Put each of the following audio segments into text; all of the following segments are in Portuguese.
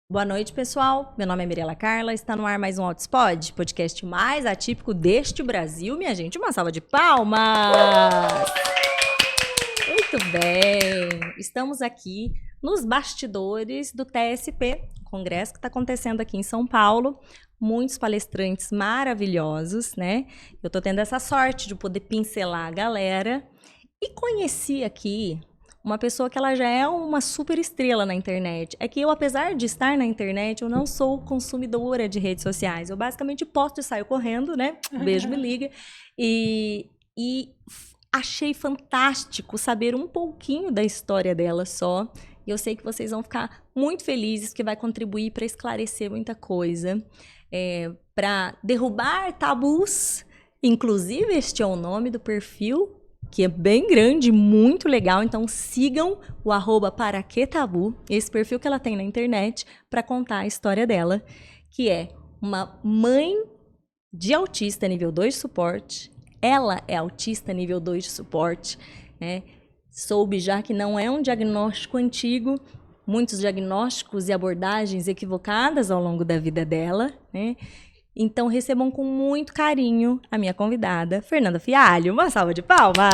Boa noite, pessoal. Meu nome é Mirela Carla. Está no ar mais um Autospod, podcast mais atípico deste Brasil. Minha gente, uma salva de palmas! Muito bem. Estamos aqui nos bastidores do TSP, congresso que está acontecendo aqui em São Paulo. Muitos palestrantes maravilhosos, né? Eu tô tendo essa sorte de poder pincelar a galera. E conheci aqui uma pessoa que ela já é uma super estrela na internet. É que eu, apesar de estar na internet, eu não sou consumidora de redes sociais. Eu basicamente posto e saio correndo, né? Beijo, me liga. E achei fantástico saber um pouquinho da história dela só. E eu sei que vocês vão ficar muito felizes, que vai contribuir para esclarecer muita coisa. Para derrubar tabus. Inclusive, este é o nome do perfil, que é bem grande, muito legal. Então sigam o @paraquetabu, esse perfil que ela tem na internet, para contar a história dela, que é uma mãe de autista nível 2 de suporte. Ela é autista nível 2 de suporte, né? Soube já que não é um diagnóstico antigo, muitos diagnósticos e abordagens equivocadas ao longo da vida dela, né? Então, recebam com muito carinho a minha convidada, Fernanda Fialho. Uma salva de palmas!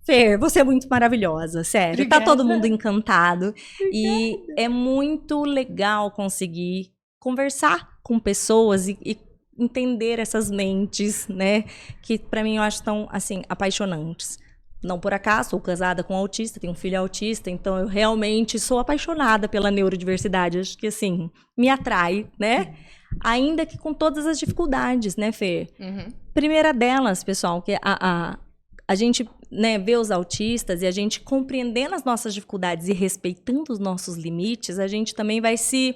Fer, você é muito maravilhosa, sério. Obrigada. Tá todo mundo encantado. Obrigada. E é muito legal conseguir conversar com pessoas e entender essas mentes, né? Que para mim eu acho tão, assim, apaixonantes. Não por acaso, sou casada com um autista, tenho um filho autista, então eu realmente sou apaixonada pela neurodiversidade. Acho que, assim, me atrai, né? Ainda que com todas as dificuldades, né, Fê? Uhum. Primeira delas, pessoal, que a gente, né, vê os autistas e a gente compreendendo as nossas dificuldades e respeitando os nossos limites, a gente também vai se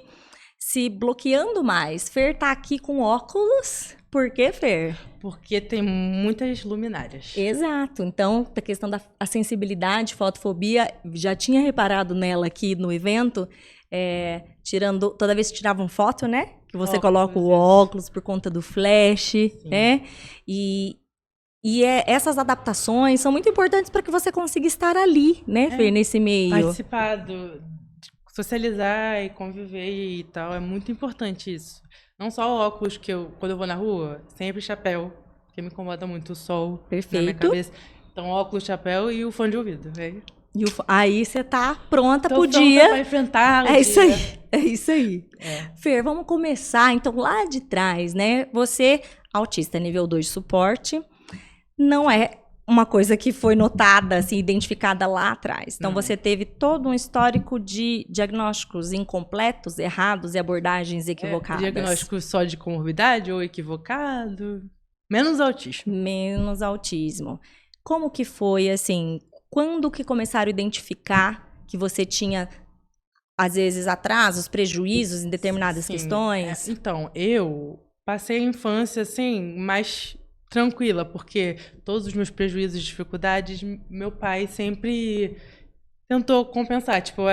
bloqueando mais. Fer tá aqui com óculos. Por quê, Fer? Porque tem muitas luminárias. Exato. Então, a questão da sensibilidade, fotofobia, já tinha reparado nela aqui no evento, tirando, toda vez que tiravam foto, né? Que você coloca o óculos por conta do flash, né? E essas adaptações são muito importantes para que você consiga estar ali, né, Fer, nesse meio. Participar, socializar e conviver e tal, é muito importante isso. Não só o óculos que quando eu vou na rua, sempre chapéu, porque me incomoda muito o sol. Perfeito. Na minha cabeça. Então, óculos, chapéu e o fone de ouvido. Aí você tá pronta pro dia. Pra enfrentar o dia. É isso aí. É. Fer, vamos começar, então, lá de trás, né? Você, autista nível 2 de suporte, não é uma coisa que foi notada, assim, identificada lá atrás. Então, você teve todo um histórico de diagnósticos incompletos, errados e abordagens equivocadas. Diagnóstico só de comorbidade ou equivocado. Menos autismo. Menos autismo. Como que foi, assim, quando que começaram a identificar que você tinha, às vezes, atrasos, prejuízos em determinadas questões? Então, eu passei a infância, assim, mais tranquila, porque todos os meus prejuízos e dificuldades, meu pai sempre tentou compensar. Tipo,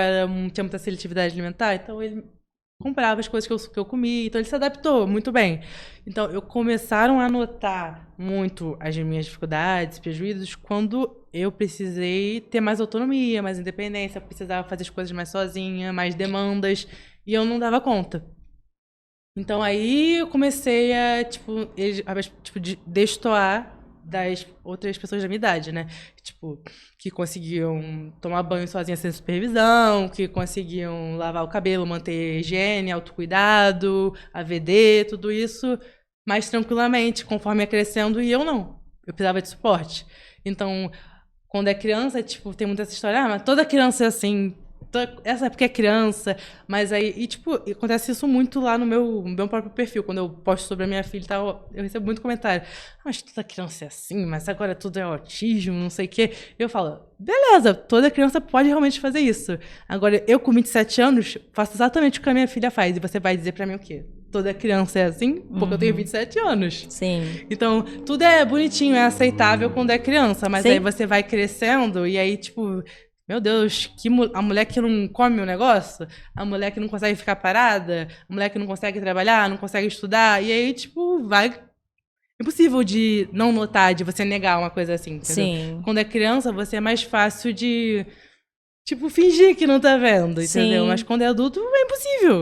tinha muita seletividade alimentar, então ele comprava as coisas que eu comia, então ele se adaptou muito bem. Então, começaram a notar muito as minhas dificuldades, prejuízos, quando eu precisei ter mais autonomia, mais independência, precisava fazer as coisas mais sozinha, mais demandas, e eu não dava conta. Então, aí eu comecei a destoar das outras pessoas da minha idade, né? Tipo, que conseguiam tomar banho sozinhas sem supervisão, que conseguiam lavar o cabelo, manter higiene, autocuidado, AVD, tudo isso mais tranquilamente, conforme ia crescendo, e eu não. Eu precisava de suporte. Então, quando é criança, tipo, tem muita essa história, mas toda criança é assim, essa é porque é criança, mas aí, acontece isso muito lá no meu próprio perfil, quando eu posto sobre a minha filha e tal, eu recebo muito comentário, mas toda criança é assim, mas agora tudo é autismo, não sei o quê. Eu falo, beleza, toda criança pode realmente fazer isso. Agora, eu com 27 anos, faço exatamente o que a minha filha faz, e você vai dizer pra mim o quê? Toda criança é assim? Porque eu tenho 27 anos. Sim. Então, tudo é bonitinho, é aceitável quando é criança, mas aí você vai crescendo, e aí, meu Deus, a mulher que não come o negócio, a mulher que não consegue ficar parada, a mulher que não consegue trabalhar, não consegue estudar, e aí, vai impossível de não notar, de você negar uma coisa assim. Entendeu? Sim. Quando é criança, você é mais fácil de tipo, fingir que não tá vendo, entendeu? Sim. Mas quando é adulto, é impossível.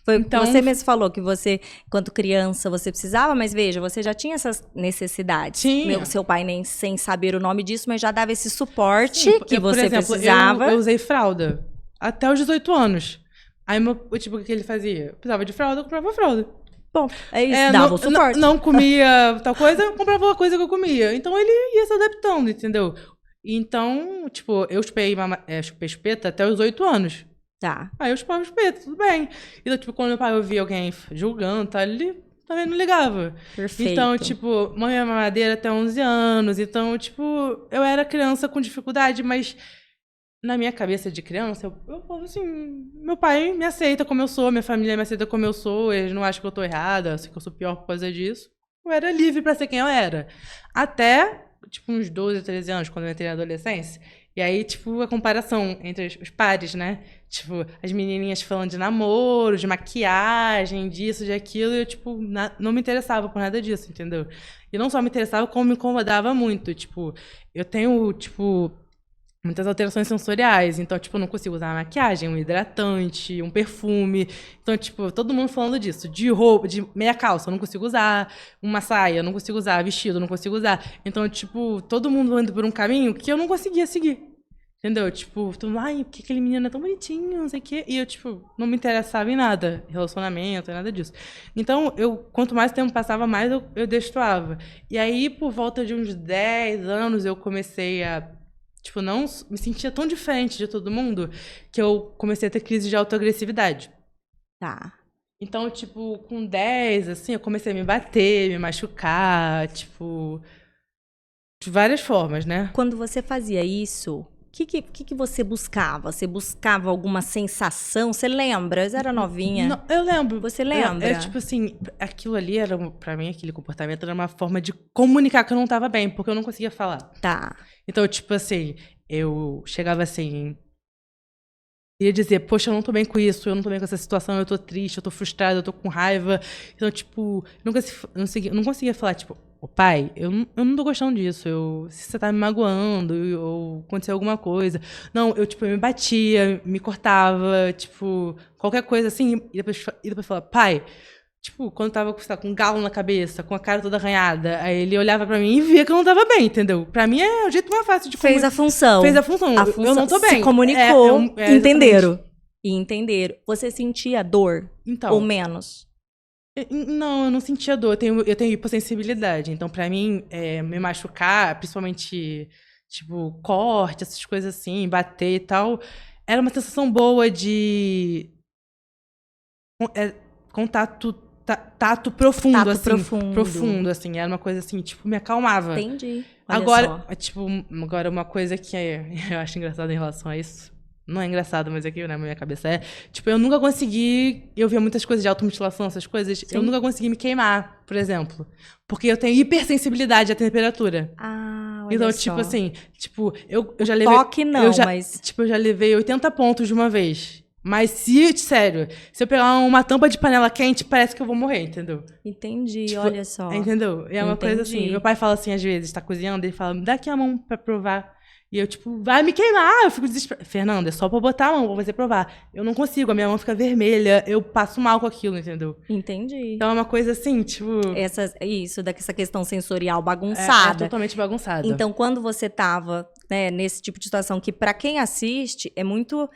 Foi Então- você mesmo falou que você, quando criança, você precisava, mas veja, você já tinha essas necessidades. Tinha. Seu pai nem sem saber o nome disso, mas já dava esse suporte Sim, que por você exemplo, precisava. Eu usei fralda até os 18 anos. Aí, tipo, o que ele fazia? Eu precisava de fralda, eu comprava fralda. Bom, é isso, dava o suporte. Não comia tal coisa, eu comprava uma coisa que eu comia. Então, ele ia se adaptando, entendeu? Então, tipo, eu chupei chupeta até os 8 anos. Tá. Aí eu chupava chupeta, tudo bem. Então, tipo, quando meu pai ouvia alguém julgando, tá, ele também não ligava. Perfeito. Então, tipo, mãe é mamadeira até 11 anos. Então, tipo, eu era criança com dificuldade, mas na minha cabeça de criança, eu falo assim, meu pai me aceita como eu sou, minha família me aceita como eu sou, eles não acham que eu tô errada, que eu sou pior por causa disso. Eu era livre pra ser quem eu era. Até, tipo, uns 12, 13 anos, quando eu entrei na adolescência. E aí, tipo, a comparação entre os pares, né? Tipo, as menininhas falando de namoro, de maquiagem, disso, de aquilo, e eu, tipo, não me interessava por nada disso, entendeu? E não só me interessava, como me incomodava muito. Tipo, eu tenho, tipo, muitas alterações sensoriais. Então, tipo, eu não consigo usar maquiagem, um hidratante, um perfume. Então, tipo, todo mundo falando disso. De roupa, de meia calça, eu não consigo usar. Uma saia, eu não consigo usar. Vestido, eu não consigo usar. Então, tipo, todo mundo indo por um caminho que eu não conseguia seguir. Entendeu? Tipo, todo mundo, ai, porque aquele menino é tão bonitinho, não sei o quê. E eu, tipo, não me interessava em nada. Relacionamento, nada disso. Então, quanto mais tempo passava, mais eu destoava. E aí, por volta de uns 10 anos, eu comecei a... Tipo, não me sentia tão diferente de todo mundo que eu comecei a ter crise de autoagressividade. Tá. Então, tipo, com 10, assim, eu comecei a me bater, me machucar, tipo... De várias formas, né? Quando você fazia isso, o que você buscava? Você buscava alguma sensação? Você lembra? Você era novinha? Não, eu lembro. Você lembra? É tipo assim, aquilo ali era, pra mim, aquele comportamento era uma forma de comunicar que eu não tava bem, porque eu não conseguia falar. Tá. Então, tipo assim, eu chegava assim, ia dizer, poxa, eu não tô bem com isso, eu não tô bem com essa situação, eu tô triste, eu tô frustrada, eu tô com raiva. Então, tipo, eu não conseguia falar, tipo, ô pai, eu não tô gostando disso, se você tá me magoando, ou aconteceu alguma coisa. Não, eu me batia, me cortava, tipo, qualquer coisa assim, e depois falava, pai... Tipo, quando tava com um galo na cabeça, com a cara toda arranhada, aí ele olhava pra mim e via que eu não tava bem, entendeu? Pra mim é o jeito mais fácil de Fez a função. Fez a função. Eu não tô bem. Se comunicou, entenderam. Exatamente. E entenderam. Você sentia dor? Então, ou menos? Não, eu não sentia dor. Eu tenho hipossensibilidade. Então, pra mim, me machucar, principalmente, tipo, corte, essas coisas assim, bater e tal, era uma sensação boa de contato tato profundo, Tato assim. Profundo, assim. Era uma coisa assim, tipo, me acalmava. Entendi. Olha Agora, só. tipo, uma coisa que eu acho engraçada em relação a isso. Não é engraçado, mas aqui na minha cabeça é. Tipo, eu nunca consegui. Eu via muitas coisas de automutilação, essas coisas. Sim. Eu nunca consegui me queimar, por exemplo. Porque eu tenho hipersensibilidade à temperatura. Ah, olha Então, só. tipo assim, tipo, eu já levei. Toque não, mas. Tipo, eu já levei 80 pontos de uma vez. Mas sério, se eu pegar uma tampa de panela quente, parece que eu vou morrer, entendeu? Entendi, Tipo, olha só. Entendeu? E é uma coisa assim. Meu pai fala assim, às vezes, tá cozinhando, ele fala, me dá aqui a mão pra provar. E eu, tipo, vai me queimar. Eu fico desesperada. Fernanda, é só pra botar a mão, pra você provar. Eu não consigo, a minha mão fica vermelha, eu passo mal com aquilo, entendeu? Entendi. Então é uma coisa assim, tipo. Dessa questão sensorial É bagunçada. totalmente bagunçada. Então, quando você tava, né, nesse tipo de situação que, pra quem assiste, é muito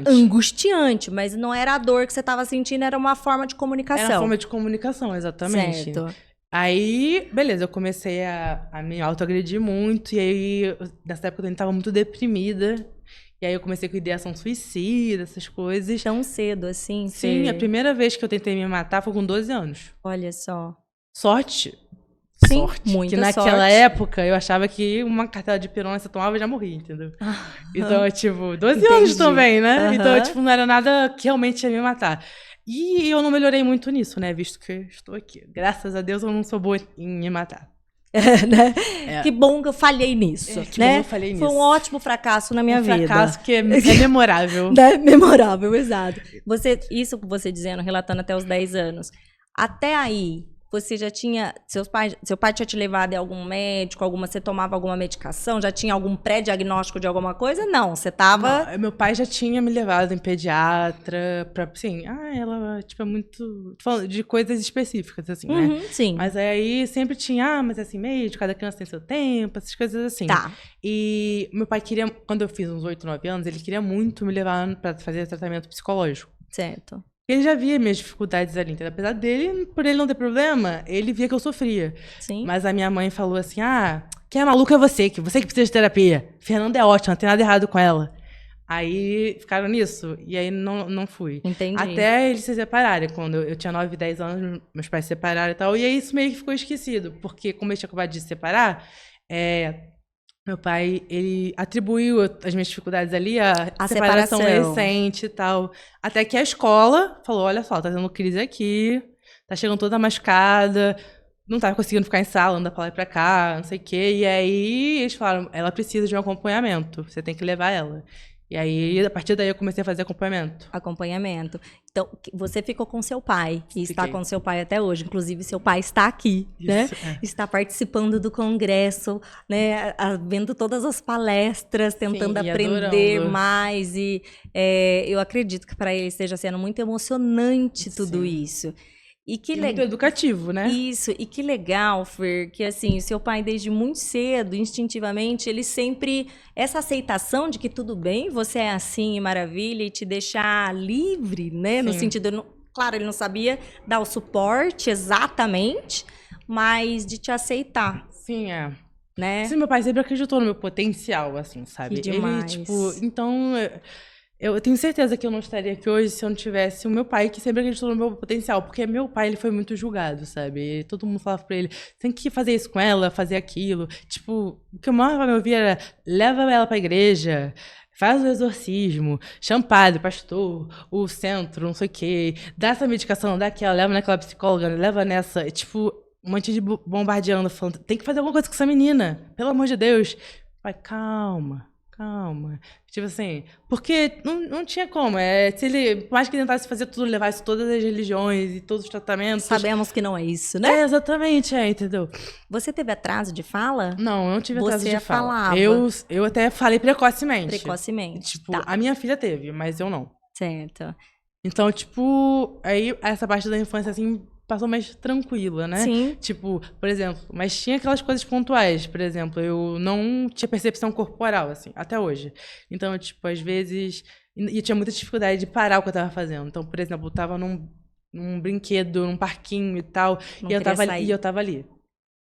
angustiante, mas não era a dor que você tava sentindo, era uma forma de comunicação. Era uma forma de comunicação, exatamente. Certo. Aí, beleza, eu comecei a me autoagredir muito, e aí, nessa época eu também tava muito deprimida. E aí eu comecei com ideação suicida, essas coisas. Tão cedo, assim? Sim, a primeira vez que eu tentei me matar foi com 12 anos. Olha só. Sorte. Sim, sorte. Muita que naquela sorte. época eu achava que uma cartela de pirona você tomava e já morria, entendeu? Então, tipo, 12 Entendi. anos também, né? Aham. Então, tipo, não era nada que realmente ia me matar. E eu não melhorei muito nisso, né? Visto que eu estou aqui. Graças a Deus eu não sou boa em me matar. Né? É. Que bom que eu falhei nisso, Que né? bom que eu falhei Foi um nisso. ótimo fracasso na minha vida. Fracasso que é memorável. Né? Memorável, exato. Isso que você dizendo, relatando até os 10 anos. Até aí, você já tinha... Seu pai tinha te levado em algum médico, você tomava alguma medicação? Já tinha algum pré-diagnóstico de alguma coisa? Não, você tava... Não, meu pai já tinha me levado em pediatra pra, assim, ela, tipo, é muito... Tô falando de coisas específicas, assim, né? Sim. Mas aí sempre tinha, mas assim, médico, cada criança tem seu tempo, essas coisas assim. Tá. E meu pai queria, quando eu fiz uns 8, 9 anos, ele queria muito me levar pra fazer tratamento psicológico. Certo. Ele já via minhas dificuldades ali, entendeu? Apesar dele, por ele não ter problema, ele via que eu sofria. Sim. Mas a minha mãe falou assim, quem é maluco é você, que precisa de terapia. Fernanda é ótima, não tem nada errado com ela. Aí ficaram nisso, e aí não fui. Entendi. Até eles se separarem. Quando eu tinha 9, 10 anos, meus pais se separaram e tal. E aí isso meio que ficou esquecido, porque como eles tinham acabado de se separar, meu pai, ele atribuiu as minhas dificuldades ali à separação recente e tal. Até que a escola falou, olha só, tá tendo crise aqui, tá chegando toda machucada, não tá conseguindo ficar em sala, anda pra lá e pra cá, não sei o quê. E aí eles falaram, ela precisa de um acompanhamento, você tem que levar ela. E aí, a partir daí, eu comecei a fazer acompanhamento. Acompanhamento. Então, você ficou com seu pai, e está Fiquei. com seu pai até hoje. Inclusive, seu pai está aqui, né? Está participando do congresso, né? Vendo todas as palestras, tentando aprender mais. E eu acredito que para ele esteja sendo muito emocionante tudo isso. E que muito educativo, né? Isso, e que legal, Fer, que assim, seu pai desde muito cedo, instintivamente, ele sempre, essa aceitação de que tudo bem, você é assim e maravilha, e te deixar livre, né, no sentido, claro, ele não sabia dar o suporte exatamente, mas de te aceitar. Sim, né? Sim, meu pai sempre acreditou no meu potencial, assim, sabe? Que demais. Ele, tipo, então... Eu tenho certeza que eu não estaria aqui hoje se eu não tivesse o meu pai, que sempre acreditou no meu potencial. Porque meu pai, ele foi muito julgado, sabe? E todo mundo falava pra ele, tem que fazer isso com ela, fazer aquilo. Tipo, o que o maior vai me ouvir era, leva ela pra igreja, faz o exorcismo, chama padre, pastor, o centro, não sei o quê. Dá essa medicação, dá aquela, leva naquela psicóloga, leva nessa. Tipo, um monte de bombardeando, falando, tem que fazer alguma coisa com essa menina, pelo amor de Deus. Pai, calma. Tipo assim, porque não tinha como. Se ele, por mais que tentasse fazer tudo, levasse todas as religiões e todos os tratamentos... Sabemos que não é isso, né? Exatamente, entendeu? Você teve atraso de fala? Não, eu não tive atraso de fala. Falava. Eu até falei precocemente. Precocemente. Tipo, a minha filha teve, mas eu não. Certo. Então, tipo, aí essa parte da infância, assim... passou mais tranquila, né? Sim. Tipo, por exemplo, mas tinha aquelas coisas pontuais, por exemplo, eu não tinha percepção corporal, assim, até hoje. Então, tipo, às vezes... E tinha muita dificuldade de parar o que eu tava fazendo. Então, por exemplo, eu tava num brinquedo, num parquinho e tal, e eu tava ali,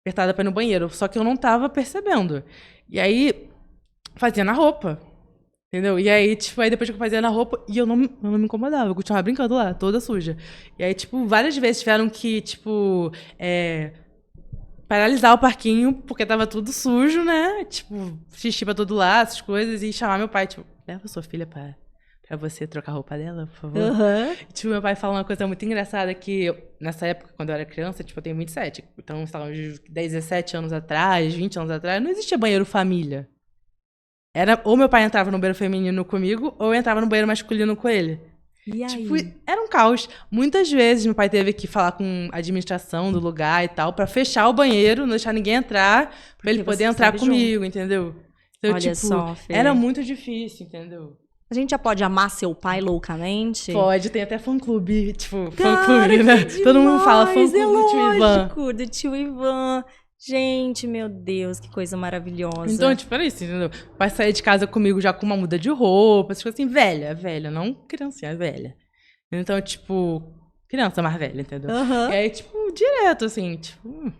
apertada pra ir no banheiro, só que eu não tava percebendo. E aí, fazia na roupa. Entendeu? E aí, tipo, aí depois que eu fazia na roupa, e eu não me incomodava, eu continuava brincando lá, toda suja. E aí, tipo, várias vezes tiveram que, tipo, paralisar o parquinho, porque tava tudo sujo, né? Tipo, xixi pra todo lado, essas coisas, e chamar meu pai, tipo, leva sua filha pra você trocar a roupa dela, por favor. Uhum. E, tipo, meu pai fala uma coisa muito engraçada, que nessa época, quando eu era criança, tipo, eu tenho 27, então, sei lá, uns 17 anos atrás, 20 anos atrás, não existia banheiro família. Ou meu pai entrava no banheiro feminino comigo, ou eu entrava no banheiro masculino com ele. E aí? Tipo, era um caos. Muitas vezes meu pai teve que falar com a administração do lugar e tal, pra fechar o banheiro, não deixar ninguém entrar, pra ele poder entrar comigo, entendeu? Então, olha tipo, só, Fê. era muito difícil, entendeu? A gente já pode amar seu pai loucamente? Pode, tem até fã-clube, tipo, fã-clube, né? Todo mundo fala fã-clube do tio Ivan. Do tio Ivan. Gente, meu Deus, que coisa maravilhosa. Então, tipo, era isso, entendeu? Vai sair de casa comigo já com uma muda de roupa, essas coisas assim, velha, não criancinha, velha. Então, tipo, criança mais velha, entendeu? Uhum. E aí, tipo, direto, assim, tipo...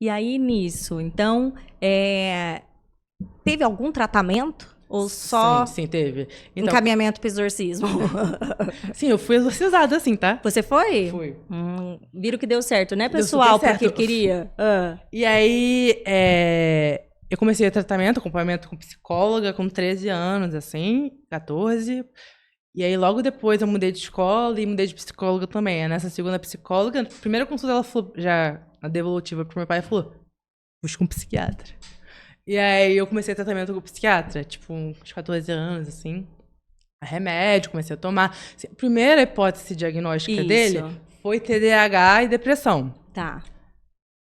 E aí, nisso, então, teve algum tratamento? Ou só Sim, teve. Então, encaminhamento para exorcismo? Sim, eu fui exorcizada, assim, tá? Você foi? Fui. Viram que deu certo, né, pessoal? Deu super certo. Porque queria. E aí, eu comecei o tratamento, acompanhamento com psicóloga com 13 anos, assim, 14. E aí, logo depois, eu mudei de escola e mudei de psicóloga também. Nessa segunda psicóloga, na primeira consulta, ela falou, já na devolutiva pro meu pai, falou, busca um psiquiatra. E aí, eu comecei tratamento com psiquiatra, tipo, uns 14 anos, assim. Remédio, comecei a tomar. A primeira hipótese diagnóstica dele foi TDAH e depressão. Tá.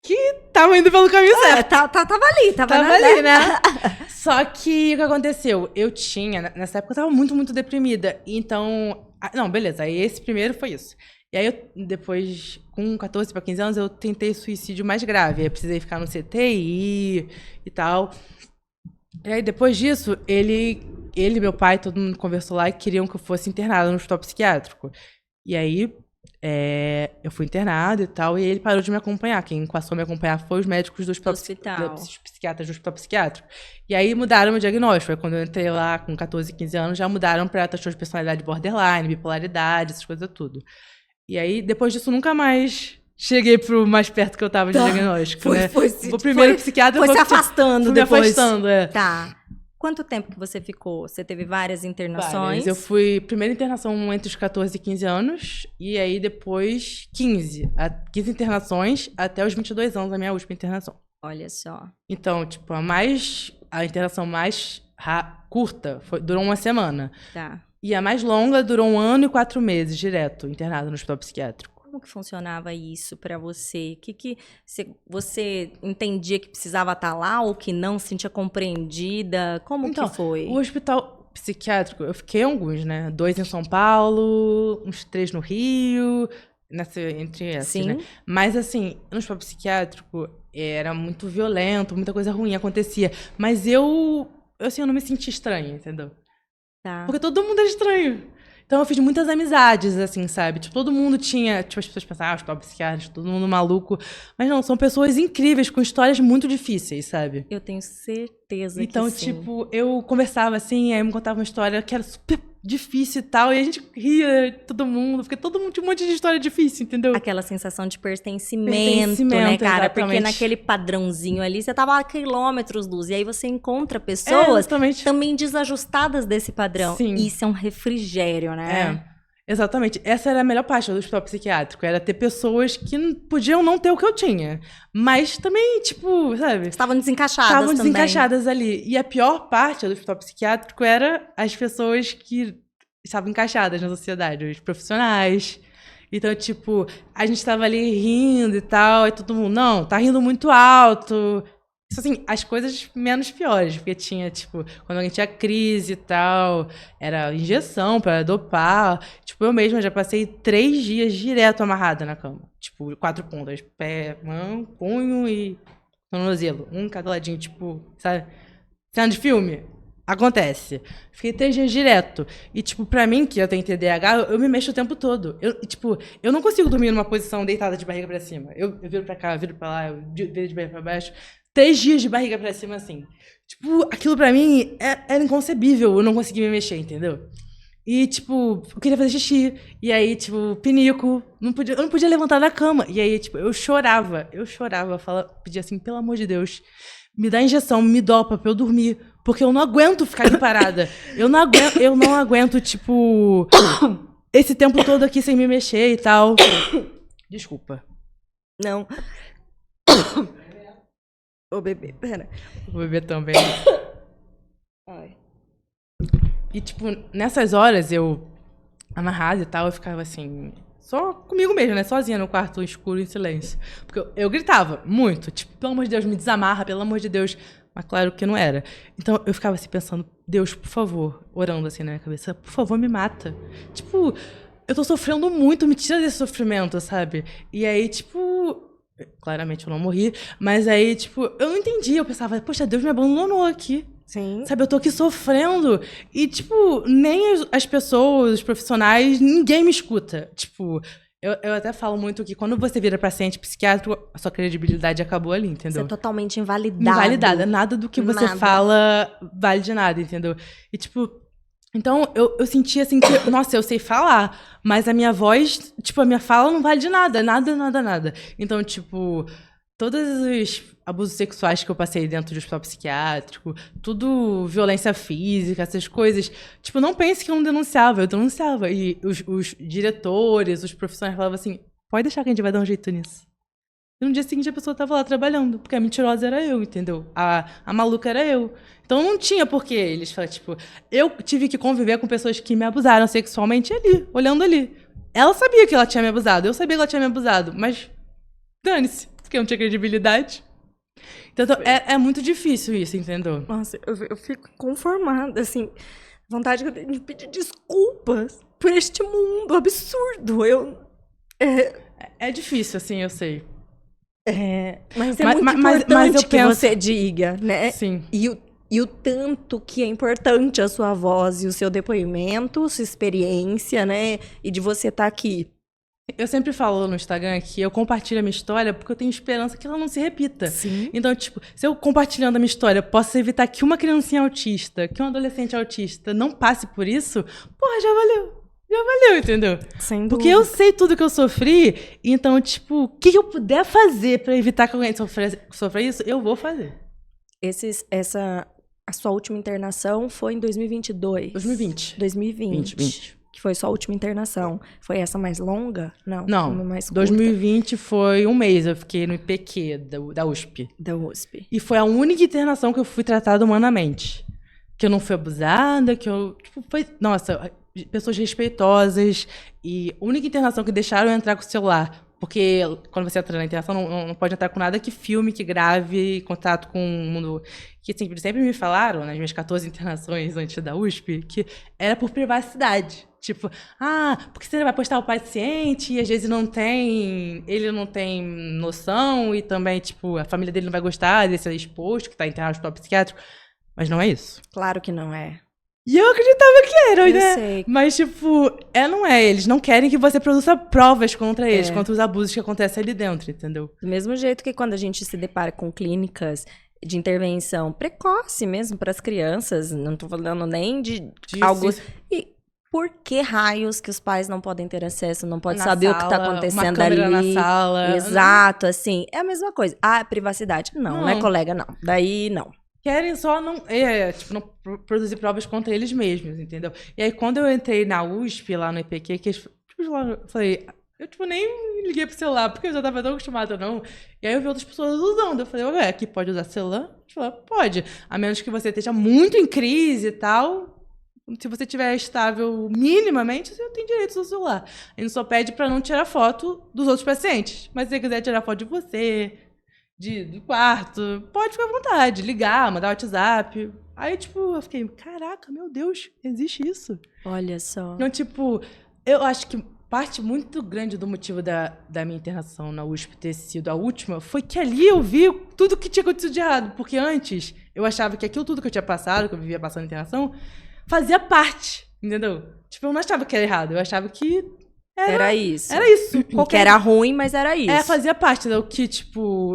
Que tava indo pelo caminho certo. Tava ali, né? Só que o que aconteceu? Eu tinha, nessa época eu tava muito, muito deprimida. Então, não, beleza, aí esse primeiro foi isso. E aí, depois, com 14 para 15 anos, eu tentei suicídio mais grave. Aí eu precisei ficar no CTI e tal. E aí, depois disso, ele, meu pai, todo mundo conversou lá e queriam que eu fosse internada no hospital psiquiátrico. E aí, eu fui internada e tal, e ele parou de me acompanhar. Quem passou a me acompanhar foi os médicos do hospital. Os psiquiatras do hospital psiquiátrico. E aí mudaram o diagnóstico. Aí quando eu entrei lá com 14, 15 anos, já mudaram pra transtorno de personalidade borderline, bipolaridade, essas coisas tudo. E aí, depois disso, nunca mais cheguei pro mais perto que eu tava de diagnóstico, né? O primeiro psiquiatra... Foi se afastando depois. Me afastando, Tá. Quanto tempo que você ficou? Você teve várias internações? Várias. Eu fui... Primeira internação entre os 14 e 15 anos. E aí, depois, 15 internações até os 22 anos, a minha última internação. Olha só. Então, tipo, a internação mais curta durou uma semana. Tá. E a mais longa durou 1 ano e 4 meses, direto, internada no hospital psiquiátrico. Como que funcionava isso pra você? Que você entendia que precisava estar lá ou que não, se sentia compreendida? Como que foi? O hospital psiquiátrico, eu fiquei alguns, né? 2 em São Paulo, uns 3 no Rio, entre essas, Sim. né? Mas, assim, no hospital psiquiátrico era muito violento, muita coisa ruim acontecia. Mas eu não me senti estranha, entendeu? Tá. Porque todo mundo é estranho. Então eu fiz muitas amizades, assim, sabe? Tipo, todo mundo tinha... Tipo, as pessoas pensavam, hospital psiquiátrico, todo mundo maluco. Mas não, são pessoas incríveis, com histórias muito difíceis, sabe? Eu tenho certeza então, que sim. Então, tipo, eu conversava assim, aí me contava uma história que era super difícil e tal, e a gente ria, todo mundo, porque todo mundo tinha um monte de história difícil, entendeu? Aquela sensação de pertencimento, né, cara? Exatamente. Porque naquele padrãozinho ali, você tava a quilômetros-luz, e aí você encontra pessoas também desajustadas desse padrão. Sim. Isso é um refrigério, né? Exatamente. Essa era a melhor parte do hospital psiquiátrico. Era ter pessoas que podiam não ter o que eu tinha. Mas também, tipo, sabe? Estavam desencaixadas ali. E a pior parte do hospital psiquiátrico era as pessoas que estavam encaixadas na sociedade. Os profissionais. Então, tipo, a gente tava ali rindo e tal. E todo mundo, não, tá rindo muito alto. Isso, assim, as coisas menos piores, porque tinha, tipo, quando alguém tinha crise e tal, era injeção pra dopar. Tipo, eu mesma já passei 3 dias direto amarrada na cama. Tipo, 4 pontas, pé, mão, punho e tornozelo. Um em cada ladinho, tipo, sabe? Cena de filme. Acontece. Fiquei 3 dias direto. E, tipo, pra mim, que eu tenho TDAH, eu me mexo o tempo todo. Eu não consigo dormir numa posição deitada de barriga pra cima. Eu viro pra cá, eu viro pra lá, eu viro de barriga pra baixo. 3 dias de barriga pra cima, assim. Tipo, aquilo pra mim era inconcebível. Eu não conseguia me mexer, entendeu? E, tipo, eu queria fazer xixi. E aí, tipo, pinico. Eu não podia levantar da cama. E aí, tipo, eu chorava. Pedia assim, pelo amor de Deus, me dá injeção, me dopa pra eu dormir. Porque eu não aguento ficar aqui parada. Eu não aguento, tipo, esse tempo todo aqui sem me mexer e tal. Desculpa. Não. Ô, bebê, pera. O bebê também. Ai. E, tipo, nessas horas, eu, amarrada e tal, eu ficava assim, só comigo mesma, né? Sozinha no quarto escuro, em silêncio. Porque eu gritava muito, tipo, pelo amor de Deus, me desamarra, pelo amor de Deus. Mas claro que não era. Então, eu ficava assim, pensando, Deus, por favor, orando assim na minha cabeça, por favor, me mata. Tipo, eu tô sofrendo muito, me tira desse sofrimento, sabe? E aí, tipo... Claramente eu não morri, mas aí, tipo, eu não entendi. Eu pensava, poxa, Deus me abandonou aqui. Sim. Sabe, eu tô aqui sofrendo. E, tipo, nem as pessoas, os profissionais, ninguém me escuta. Tipo, eu até falo muito que quando você vira paciente psiquiátrico, a sua credibilidade acabou ali, entendeu? Você é totalmente invalidado. Invalidada. Nada do que você fala vale de nada, entendeu? E, tipo... Então, eu sentia assim que, nossa, eu sei falar, mas a minha voz, tipo, a minha fala não vale de nada, nada. Então, tipo, todos os abusos sexuais que eu passei dentro do hospital psiquiátrico, tudo violência física, essas coisas, tipo, não pense que eu não denunciava, eu denunciava. E os diretores, os profissionais falavam assim, pode deixar que a gente vai dar um jeito nisso. E no dia seguinte a pessoa tava lá trabalhando, porque a mentirosa era eu, entendeu? A maluca era eu. Então não tinha porquê. Eles falaram, tipo, eu tive que conviver com pessoas que me abusaram sexualmente ali, olhando ali. Ela sabia que ela tinha me abusado, eu sabia que ela tinha me abusado, mas dane-se, porque eu não tinha credibilidade. Então, é muito difícil isso, entendeu? Nossa, eu fico conformada, assim, vontade que eu tenho de pedir desculpas por este mundo absurdo. É difícil, assim, eu sei. Mas é muito importante eu que você diga, né? Sim. E o tanto que é importante a sua voz e o seu depoimento, sua experiência, né? E de você estar aqui. Eu sempre falo no Instagram que eu compartilho a minha história porque eu tenho esperança que ela não se repita. Sim. Então, tipo, se eu compartilhando a minha história posso evitar que uma criancinha autista, que um adolescente autista não passe por isso, porra, já valeu. Já valeu, entendeu? Sem dúvida. Porque eu sei tudo que eu sofri, então, tipo, o que eu puder fazer pra evitar que alguém sofra isso, eu vou fazer. A sua última internação foi em 2022? 2020. 2020. Que foi sua última internação. Foi essa mais longa? Não, mais curta. 2020 foi um mês, eu fiquei no IPQ da USP. Da USP. E foi a única internação que eu fui tratada humanamente. Que eu não fui abusada, que eu... Tipo, foi... Nossa, pessoas respeitosas. E a única internação que deixaram eu entrar com o celular. Porque quando você entra na internação, não pode entrar com nada que filme, que grave, contato com o mundo... Que sempre me falaram, nas minhas 14 internações antes da USP, que era por privacidade. Tipo, porque você vai postar o paciente e às vezes ele não tem noção e também, tipo, a família dele não vai gostar de ser exposto, que tá internado no hospital psiquiátrico. Mas não é isso. Claro que não é. E eu acreditava que era, né? Sei. Mas, tipo, não é. Eles não querem que você produza provas contra eles, contra os abusos que acontecem ali dentro, entendeu? Do mesmo jeito que quando a gente se depara com clínicas de intervenção precoce mesmo para as crianças, não tô falando nem de algo... E por que raios que os pais não podem ter acesso, não podem saber o que tá acontecendo uma câmera ali? Na sala. Exato, assim, é a mesma coisa. Privacidade. Não, né, colega? Não. Daí, não. Querem só não produzir provas contra eles mesmos, entendeu? E aí, quando eu entrei na USP, lá no IPQ, que eu falei... Eu, nem liguei pro celular, porque eu já tava tão acostumada, não. E aí eu vi outras pessoas usando. Eu falei, aqui pode usar celular? Pode. A menos que você esteja muito em crise e tal. Se você estiver estável minimamente, você tem direito ao seu celular. A gente só pede pra não tirar foto dos outros pacientes. Mas se você quiser tirar foto de você, do quarto, pode ficar à vontade. Ligar, mandar WhatsApp. Aí, eu fiquei, caraca, meu Deus, existe isso. Olha só. Então, eu acho que parte muito grande do motivo da minha internação na USP ter sido a última foi que ali eu vi tudo que tinha acontecido de errado. Porque antes, eu achava que aquilo tudo que eu tinha passado, que eu vivia passando internação, fazia parte, entendeu? Eu não achava que era errado, eu achava que era isso. Era isso. Que era ruim, mas era isso. Fazia parte, entendeu? Que,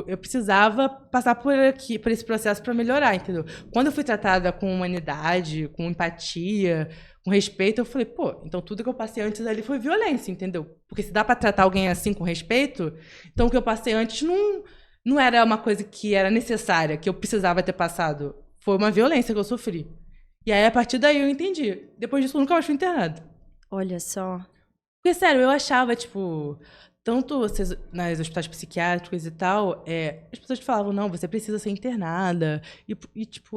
eu precisava passar por esse processo pra melhorar, entendeu? Quando eu fui tratada com humanidade, com empatia, com respeito, eu falei, então tudo que eu passei antes ali foi violência, entendeu? Porque se dá pra tratar alguém assim com respeito, então o que eu passei antes não era uma coisa que era necessária, que eu precisava ter passado. Foi uma violência que eu sofri. E aí, a partir daí, eu entendi. Depois disso, eu nunca mais fui internada. Olha só. Porque, sério, eu achava, tanto nos hospitais psiquiátricos e tal, as pessoas falavam, não, você precisa ser internada. E,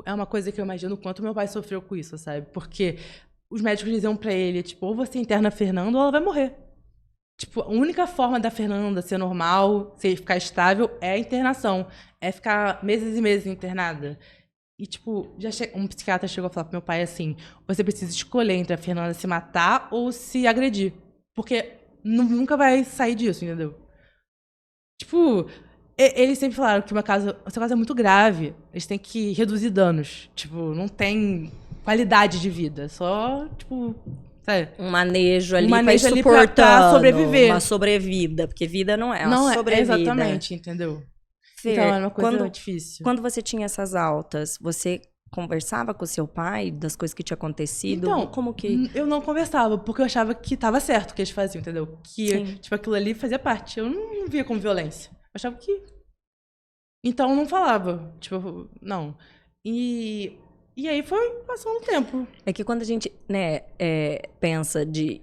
é uma coisa que eu imagino o quanto meu pai sofreu com isso, sabe? Porque os médicos diziam pra ele, ou você interna a Fernanda ou ela vai morrer. A única forma da Fernanda ser normal, ficar estável, é a internação. É ficar meses e meses internada. E, um psiquiatra chegou a falar pro meu pai assim, você precisa escolher entre a Fernanda se matar ou se agredir. Porque nunca vai sair disso, entendeu? Eles sempre falaram que o seu caso é muito grave. Eles têm que reduzir danos. Não tem qualidade de vida. Só, sabe? Um manejo ali pra ir suportando. Pra sobreviver. Uma sobrevida. Porque vida não é uma sobrevida. Exatamente, entendeu? Fê, então, é uma coisa difícil. Quando você tinha essas altas, você conversava com seu pai das coisas que tinha acontecido? Então, como que... Eu não conversava, porque eu achava que tava certo o que eles faziam, entendeu? Que, aquilo ali fazia parte. Eu não via como violência. Eu achava que... Então, eu não falava. Não. E aí foi passando o tempo. É que quando a gente, pensa de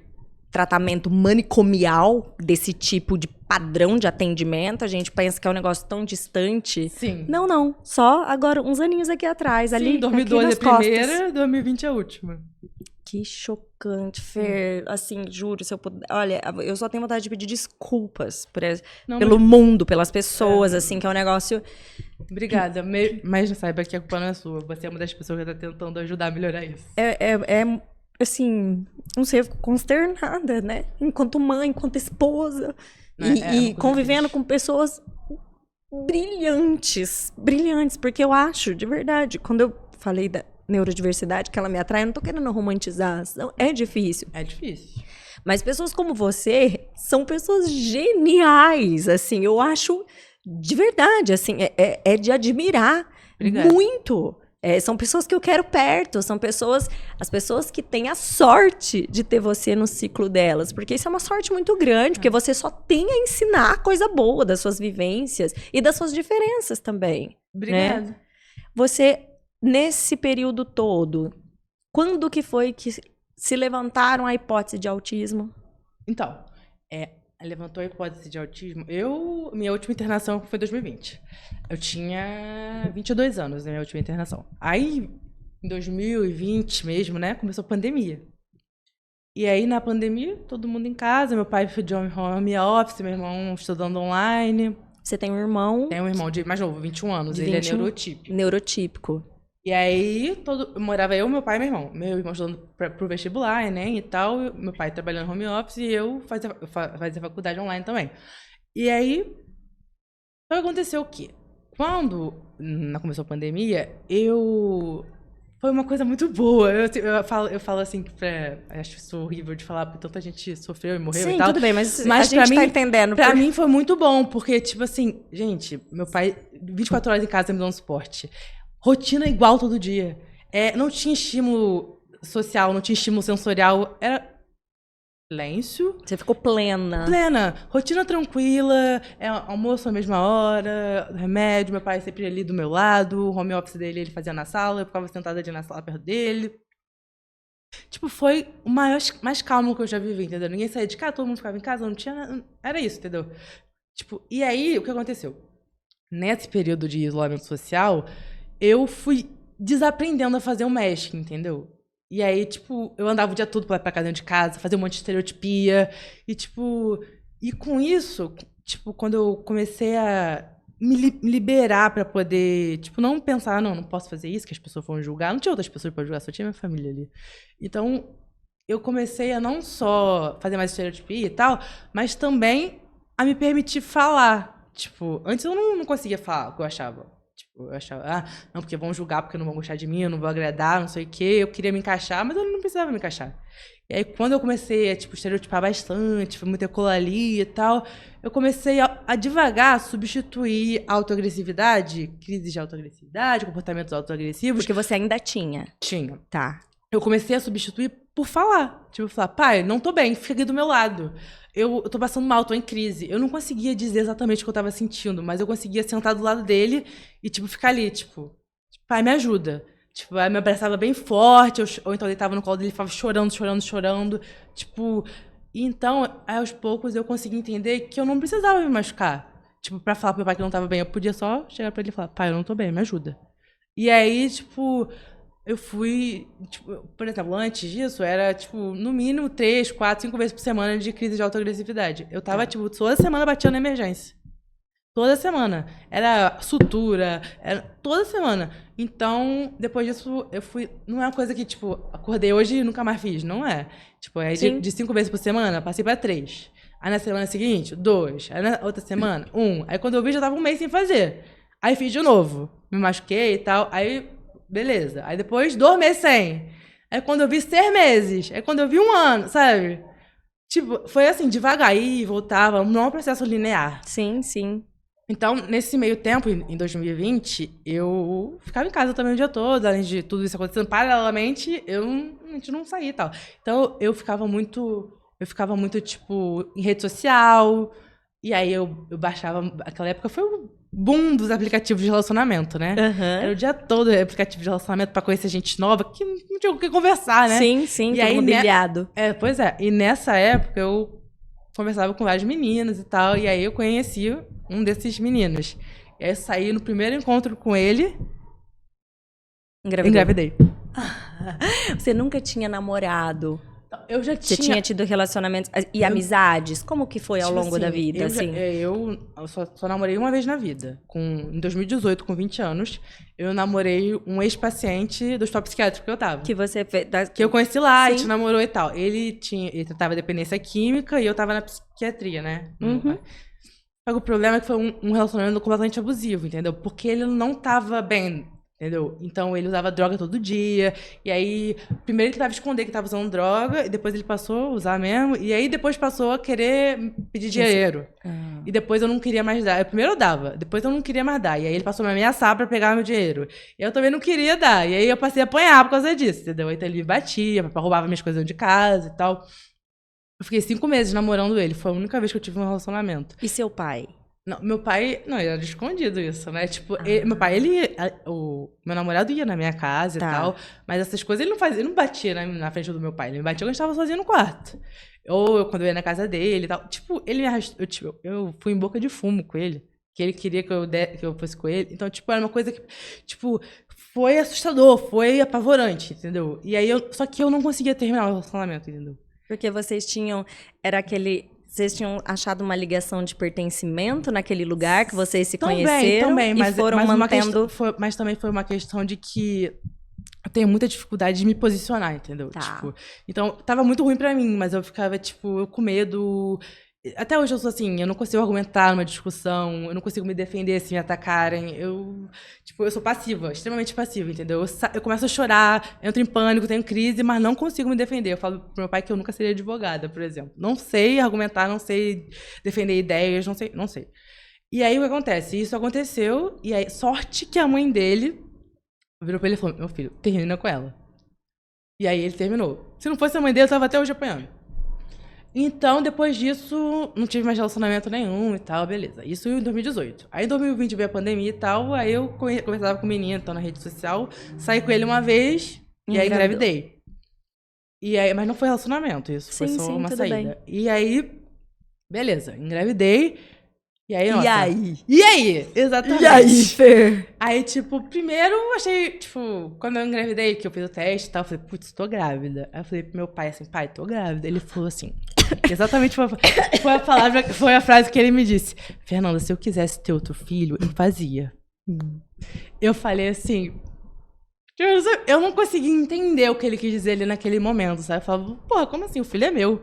tratamento manicomial, desse tipo de padrão de atendimento, a gente pensa que é um negócio tão distante. Sim. Não. Só agora, uns aninhos aqui atrás. Sim, ali, 2012 é a primeira, 2020 é a última. Que chocante, Fer. Assim, juro, se eu puder. Olha, eu só tenho vontade de pedir desculpas pelo mundo, pelas pessoas, assim, que é um negócio. Obrigada, mas saiba que a culpa não é sua. Você é uma das pessoas que está tentando ajudar a melhorar isso. Assim, não sei, eu fico consternada, né? Enquanto mãe, enquanto esposa. E convivendo com pessoas brilhantes, porque eu acho, de verdade, quando eu falei da neurodiversidade, que ela me atrai, eu não tô querendo romantizar, é difícil. É difícil. Mas pessoas como você são pessoas geniais, assim, eu acho, de verdade, assim, é de admirar. Obrigada. Muito. São pessoas que eu quero perto, são as pessoas que têm a sorte de ter você no ciclo delas, porque isso é uma sorte muito grande, porque você só tem a ensinar coisa boa das suas vivências e das suas diferenças também. Obrigada. Né? Você, nesse período todo, quando que foi que se levantaram a hipótese de autismo? Então, levantou a hipótese de autismo. Minha última internação foi em 2020. Eu tinha 22 anos na minha última internação. Aí, em 2020 mesmo, né, começou a pandemia. E aí, na pandemia, todo mundo em casa, meu pai foi de home office, meu irmão estudando online. Você tem um irmão? Tenho um irmão mais novo, 21 anos, ele 21? É neurotípico. Neurotípico. E aí, morava eu, meu pai e meu irmão. Meu irmão estudando pro vestibular, Enem e tal. Meu pai trabalhando home office e eu fazia faculdade online também. E aí, aconteceu o quê? Quando começou a pandemia, foi uma coisa muito boa. Eu falo assim, acho isso horrível de falar, porque tanta gente sofreu e morreu. Sim, e tal. Tudo bem, mas a gente tá entendendo. Pra mim foi muito bom, porque, tipo assim, gente, meu pai, 24 horas em casa me dando suporte. Rotina igual todo dia. Não tinha estímulo social, não tinha estímulo sensorial. Era silêncio. Você ficou plena. Plena. Rotina tranquila, almoço na mesma hora, remédio, meu pai sempre ali do meu lado, o home office dele ele fazia na sala, eu ficava sentada ali na sala perto dele. Tipo, foi o mais calmo que eu já vivi, entendeu? Ninguém saía de casa, todo mundo ficava em casa, não tinha... Era isso, entendeu? Tipo, e aí, o que aconteceu? Nesse período de isolamento social, eu fui desaprendendo a fazer o mesh, entendeu? E aí, tipo, eu andava o dia todo pra casa dentro de casa, fazia um monte de estereotipia. E, tipo... E com isso, tipo, quando eu comecei a me liberar pra poder... Tipo, não pensar, não posso fazer isso, que as pessoas vão julgar. Não tinha outras pessoas pra julgar, só tinha minha família ali. Então, eu comecei a não só fazer mais estereotipia e tal, mas também a me permitir falar. Tipo, antes eu não conseguia falar o que eu achava. Tipo, eu achava, não, porque vão julgar, porque não vão gostar de mim, eu não vou agradar, não sei o quê. Eu queria me encaixar, mas eu não precisava me encaixar. E aí, quando eu comecei a, tipo, estereotipar bastante, foi muita colalia e tal, eu comecei a devagar substituir a autoagressividade, crises de autoagressividade, comportamentos autoagressivos. Porque você ainda tinha. Tinha. Tá. Eu comecei a substituir por falar. Tipo, falar, pai, não tô bem, fica aqui do meu lado. Eu tô passando mal, tô em crise. Eu não conseguia dizer exatamente o que eu tava sentindo, mas eu conseguia sentar do lado dele e, tipo, ficar ali, tipo, pai, me ajuda. Tipo, aí me abraçava bem forte, ou então deitava no colo dele e ficava chorando. Tipo, e então, aí, aos poucos, eu consegui entender que eu não precisava me machucar. Tipo, pra falar pro meu pai que eu não tava bem, eu podia só chegar pra ele e falar, pai, eu não tô bem, me ajuda. E aí, tipo... Eu fui, tipo, por exemplo, antes disso, era, tipo, no mínimo 3, 4, 5 vezes por semana de crise de autoagressividade. Eu tava, tipo, toda semana batia na emergência. Toda semana. Era sutura, era toda semana. Então, depois disso, eu fui... Não é uma coisa que, tipo, acordei hoje e nunca mais fiz, não é. Tipo, aí de 5 vezes por semana, passei pra 3. Aí na semana seguinte, 2. Aí na outra semana, 1. Aí quando eu vi, já tava um mês sem fazer. Aí fiz de novo. Me machuquei e tal. Aí... Beleza. Aí depois, 2 meses sem. Aí quando eu vi 6 meses. Aí quando eu vi 1 ano, sabe? Tipo, foi assim, devagar. Aí voltava. Não é um processo linear. Sim, sim. Então, nesse meio tempo, em 2020, eu ficava em casa também o dia todo. Além de tudo isso acontecendo paralelamente, a gente não saía e tal. Então, eu ficava muito, tipo, em rede social. E aí eu baixava... Aquela época foi o boom dos aplicativos de relacionamento, né? Uhum. Era o dia todo aplicativo de relacionamento pra conhecer gente nova, que não tinha com o que conversar, né? Sim, e todo aí, mundo ilhado. Pois é. E nessa época eu conversava com vários meninos e tal, e aí eu conheci um desses meninos. E aí eu saí no primeiro encontro com ele... Engravidei. Você nunca tinha namorado? Eu já Você tinha... tinha tido relacionamentos e amizades? Como que foi ao Tipo longo da assim, vida, assim? eu só namorei uma vez na vida. Em 2018, com 20 anos, eu namorei um ex-paciente do hospital psiquiátrico que eu tava. Que você fez... Que eu conheci lá, a Sim. gente namorou e tal. Ele tratava dependência química e eu tava na psiquiatria, né? Uhum. Só que o problema é que foi um relacionamento completamente abusivo, entendeu? Porque ele não tava bem, entendeu? Então ele usava droga todo dia. E aí, primeiro ele tentava esconder que tava usando droga, e depois ele passou a usar mesmo. E aí depois passou a querer pedir dinheiro. E depois eu não queria mais dar. Primeiro eu dava, depois eu não queria mais dar. E aí ele passou a me ameaçar pra pegar meu dinheiro. E eu também não queria dar. E aí eu passei a apanhar por causa disso, entendeu? Então ele me batia, roubava minhas coisas de casa e tal. Eu fiquei 5 meses namorando ele. Foi a única vez que eu tive um relacionamento. E seu pai? Não, meu pai... Não, ele era escondido isso, né? Tipo, Ah. meu pai, meu namorado ia na minha casa Tá. e tal. Mas essas coisas ele não fazia. Ele não batia na frente do meu pai. Ele me batia quando a gente tava sozinho no quarto. Ou quando eu ia na casa dele e tal. Tipo, ele me arrastou... Eu fui em boca de fumo com ele. Que ele queria que eu fosse com ele. Então, tipo, era uma coisa que... Tipo, foi assustador. Foi apavorante, entendeu? E aí, só que eu não conseguia terminar o relacionamento, entendeu? Porque vocês tinham... Vocês tinham achado uma ligação de pertencimento naquele lugar que vocês se conheceram também, e foram mantendo... Mas também foi uma questão de que eu tenho muita dificuldade de me posicionar, entendeu? Tá. Tipo, então, tava muito ruim pra mim, mas eu ficava, tipo, com medo. Até hoje eu sou assim, eu não consigo argumentar numa discussão, eu não consigo me defender se me atacarem. Eu sou passiva, extremamente passiva, entendeu? Eu começo a chorar, entro em pânico, tenho crise, mas não consigo me defender. Eu falo pro meu pai que eu nunca seria advogada, por exemplo. Não sei argumentar, não sei defender ideias, não sei. E aí o que acontece? Isso aconteceu, e aí, sorte que a mãe dele virou pra ele e falou: meu filho, termina com ela. E aí ele terminou. Se não fosse a mãe dele, eu tava até hoje apanhando. Então, depois disso, não tive mais relacionamento nenhum e tal, beleza. Isso em 2018. Aí em 2020 veio a pandemia e tal, aí eu conversava com o menino, então na rede social, saí com ele uma vez e aí engravidei. E aí, mas não foi relacionamento, isso foi só uma saída. Bem. E aí, beleza, engravidei. E aí, nossa. E aí? Exatamente. E aí, Fer? Aí, tipo, primeiro eu achei, tipo, quando eu engravidei, que eu fiz o teste e tal, eu falei, putz, tô grávida. Aí eu falei pro meu pai assim, pai, tô grávida. Ele falou assim, exatamente foi a frase que ele me disse: Fernanda, se eu quisesse ter outro filho, eu fazia. Eu falei assim, eu não consegui entender o que ele quis dizer ali naquele momento, sabe? Eu falava, porra, como assim? O filho é meu.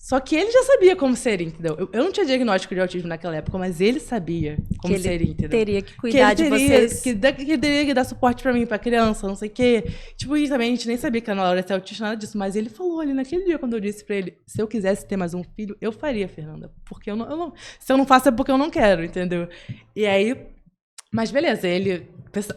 Só que ele já sabia como seria, entendeu? Eu não tinha diagnóstico de autismo naquela época, mas ele sabia como seria, entendeu? Teria que cuidar de vocês. Que teria que dar suporte pra mim, pra criança, não sei o quê. Tipo, e também a gente nem sabia que a Ana Laura ia ser autista, nada disso. Mas ele falou ali naquele dia, quando eu disse pra ele, se eu quisesse ter mais um filho, eu faria, Fernanda. Porque eu não se eu não faço é porque eu não quero, entendeu? E aí, mas beleza, ele,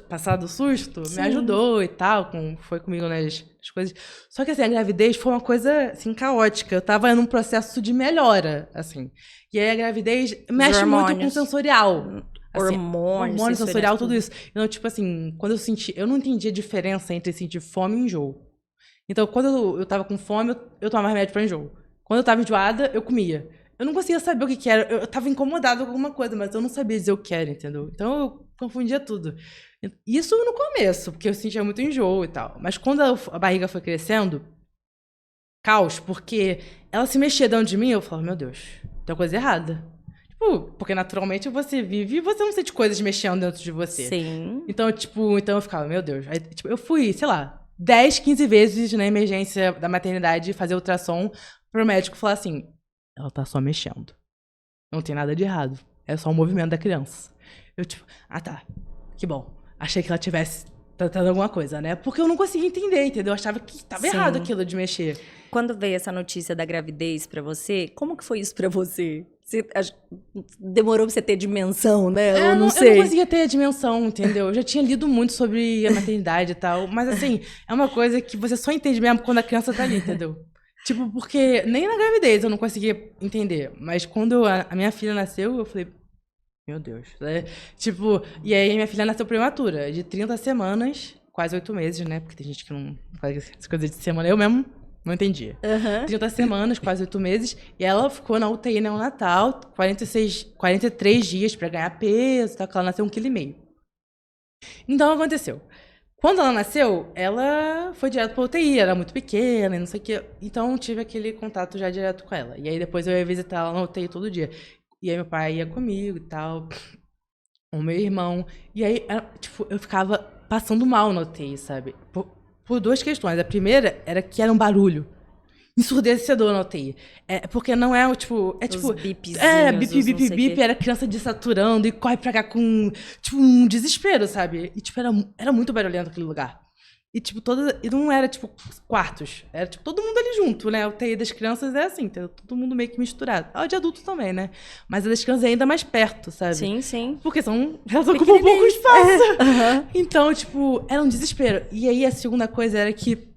passado o susto, me ajudou e tal, foi comigo nas coisas. Só que assim, a gravidez foi uma coisa assim, caótica. Eu tava num processo de melhora, assim. E aí a gravidez mexe muito com o sensorial. Assim, hormônio sensorial, tudo isso. Então, tipo assim, quando eu não entendi a diferença entre sentir fome e enjoo. Então, quando eu tava com fome, eu tomava remédio pra enjoo. Quando eu tava enjoada, eu comia. Eu não conseguia saber o que era. Eu tava incomodada com alguma coisa, mas eu não sabia dizer o que era, entendeu? Então eu confundia tudo. Isso no começo, porque eu sentia muito enjoo e tal. Mas quando a barriga foi crescendo, caos, porque ela se mexia dentro de mim, eu falava, meu Deus, tem uma coisa errada. Tipo, porque naturalmente você vive e você não sente coisas mexendo dentro de você. Sim. Então, eu ficava, meu Deus. Aí, eu fui, sei lá, 10, 15 vezes na emergência da maternidade fazer ultrassom pro médico falar assim, ela tá só mexendo. Não tem nada de errado. É só o movimento da criança. Eu, tá. Que bom. Achei que ela tivesse tratando alguma coisa, né? Porque eu não conseguia entender, entendeu? Eu achava que tava errado aquilo de mexer. Quando veio essa notícia da gravidez pra você, como que foi isso pra você? Demorou pra você ter dimensão, né? Eu não sei. Eu não conseguia ter a dimensão, entendeu? Eu já tinha lido muito sobre a maternidade e tal. Mas, assim, é uma coisa que você só entende mesmo quando a criança tá ali, entendeu? Tipo, porque nem na gravidez eu não conseguia entender. Mas quando a minha filha nasceu, eu falei, meu Deus. Tipo, e aí minha filha nasceu prematura, de 30 semanas, quase 8 meses, né? Porque tem gente que não faz essa coisa de semana. Eu mesmo não entendia. 30 semanas, quase 8 meses. E ela ficou na UTI neonatal, 43 dias pra ganhar peso, tá? Que ela nasceu 1,5 kg. Então, aconteceu. Quando ela nasceu, ela foi direto pra UTI, era muito pequena e não sei o quê. Então, tive aquele contato já direto com ela. E aí, depois eu ia visitar ela na UTI todo dia. E aí, meu pai ia comigo e tal, o meu irmão. E aí, tipo, eu ficava passando mal na UTI, sabe? Por duas questões. A primeira era que era um barulho ensurdecedor na UTI. Porque não é o tipo. É tipo. Os bipzinhos, Bip, bip, bip. Era criança desaturando e corre pra cá com. Tipo, um desespero, sabe? E, tipo, era muito barulhento aquele lugar. E, tipo, e não era, tipo, quartos. Era, tipo, todo mundo ali junto, né? A UTI das crianças é assim, todo mundo meio que misturado. A de adulto também, né? Mas a das crianças é ainda mais perto, sabe? Sim, sim. Porque elas ocupam um pouco espaço. Uhum. Então, tipo, era um desespero. E aí, a segunda coisa era que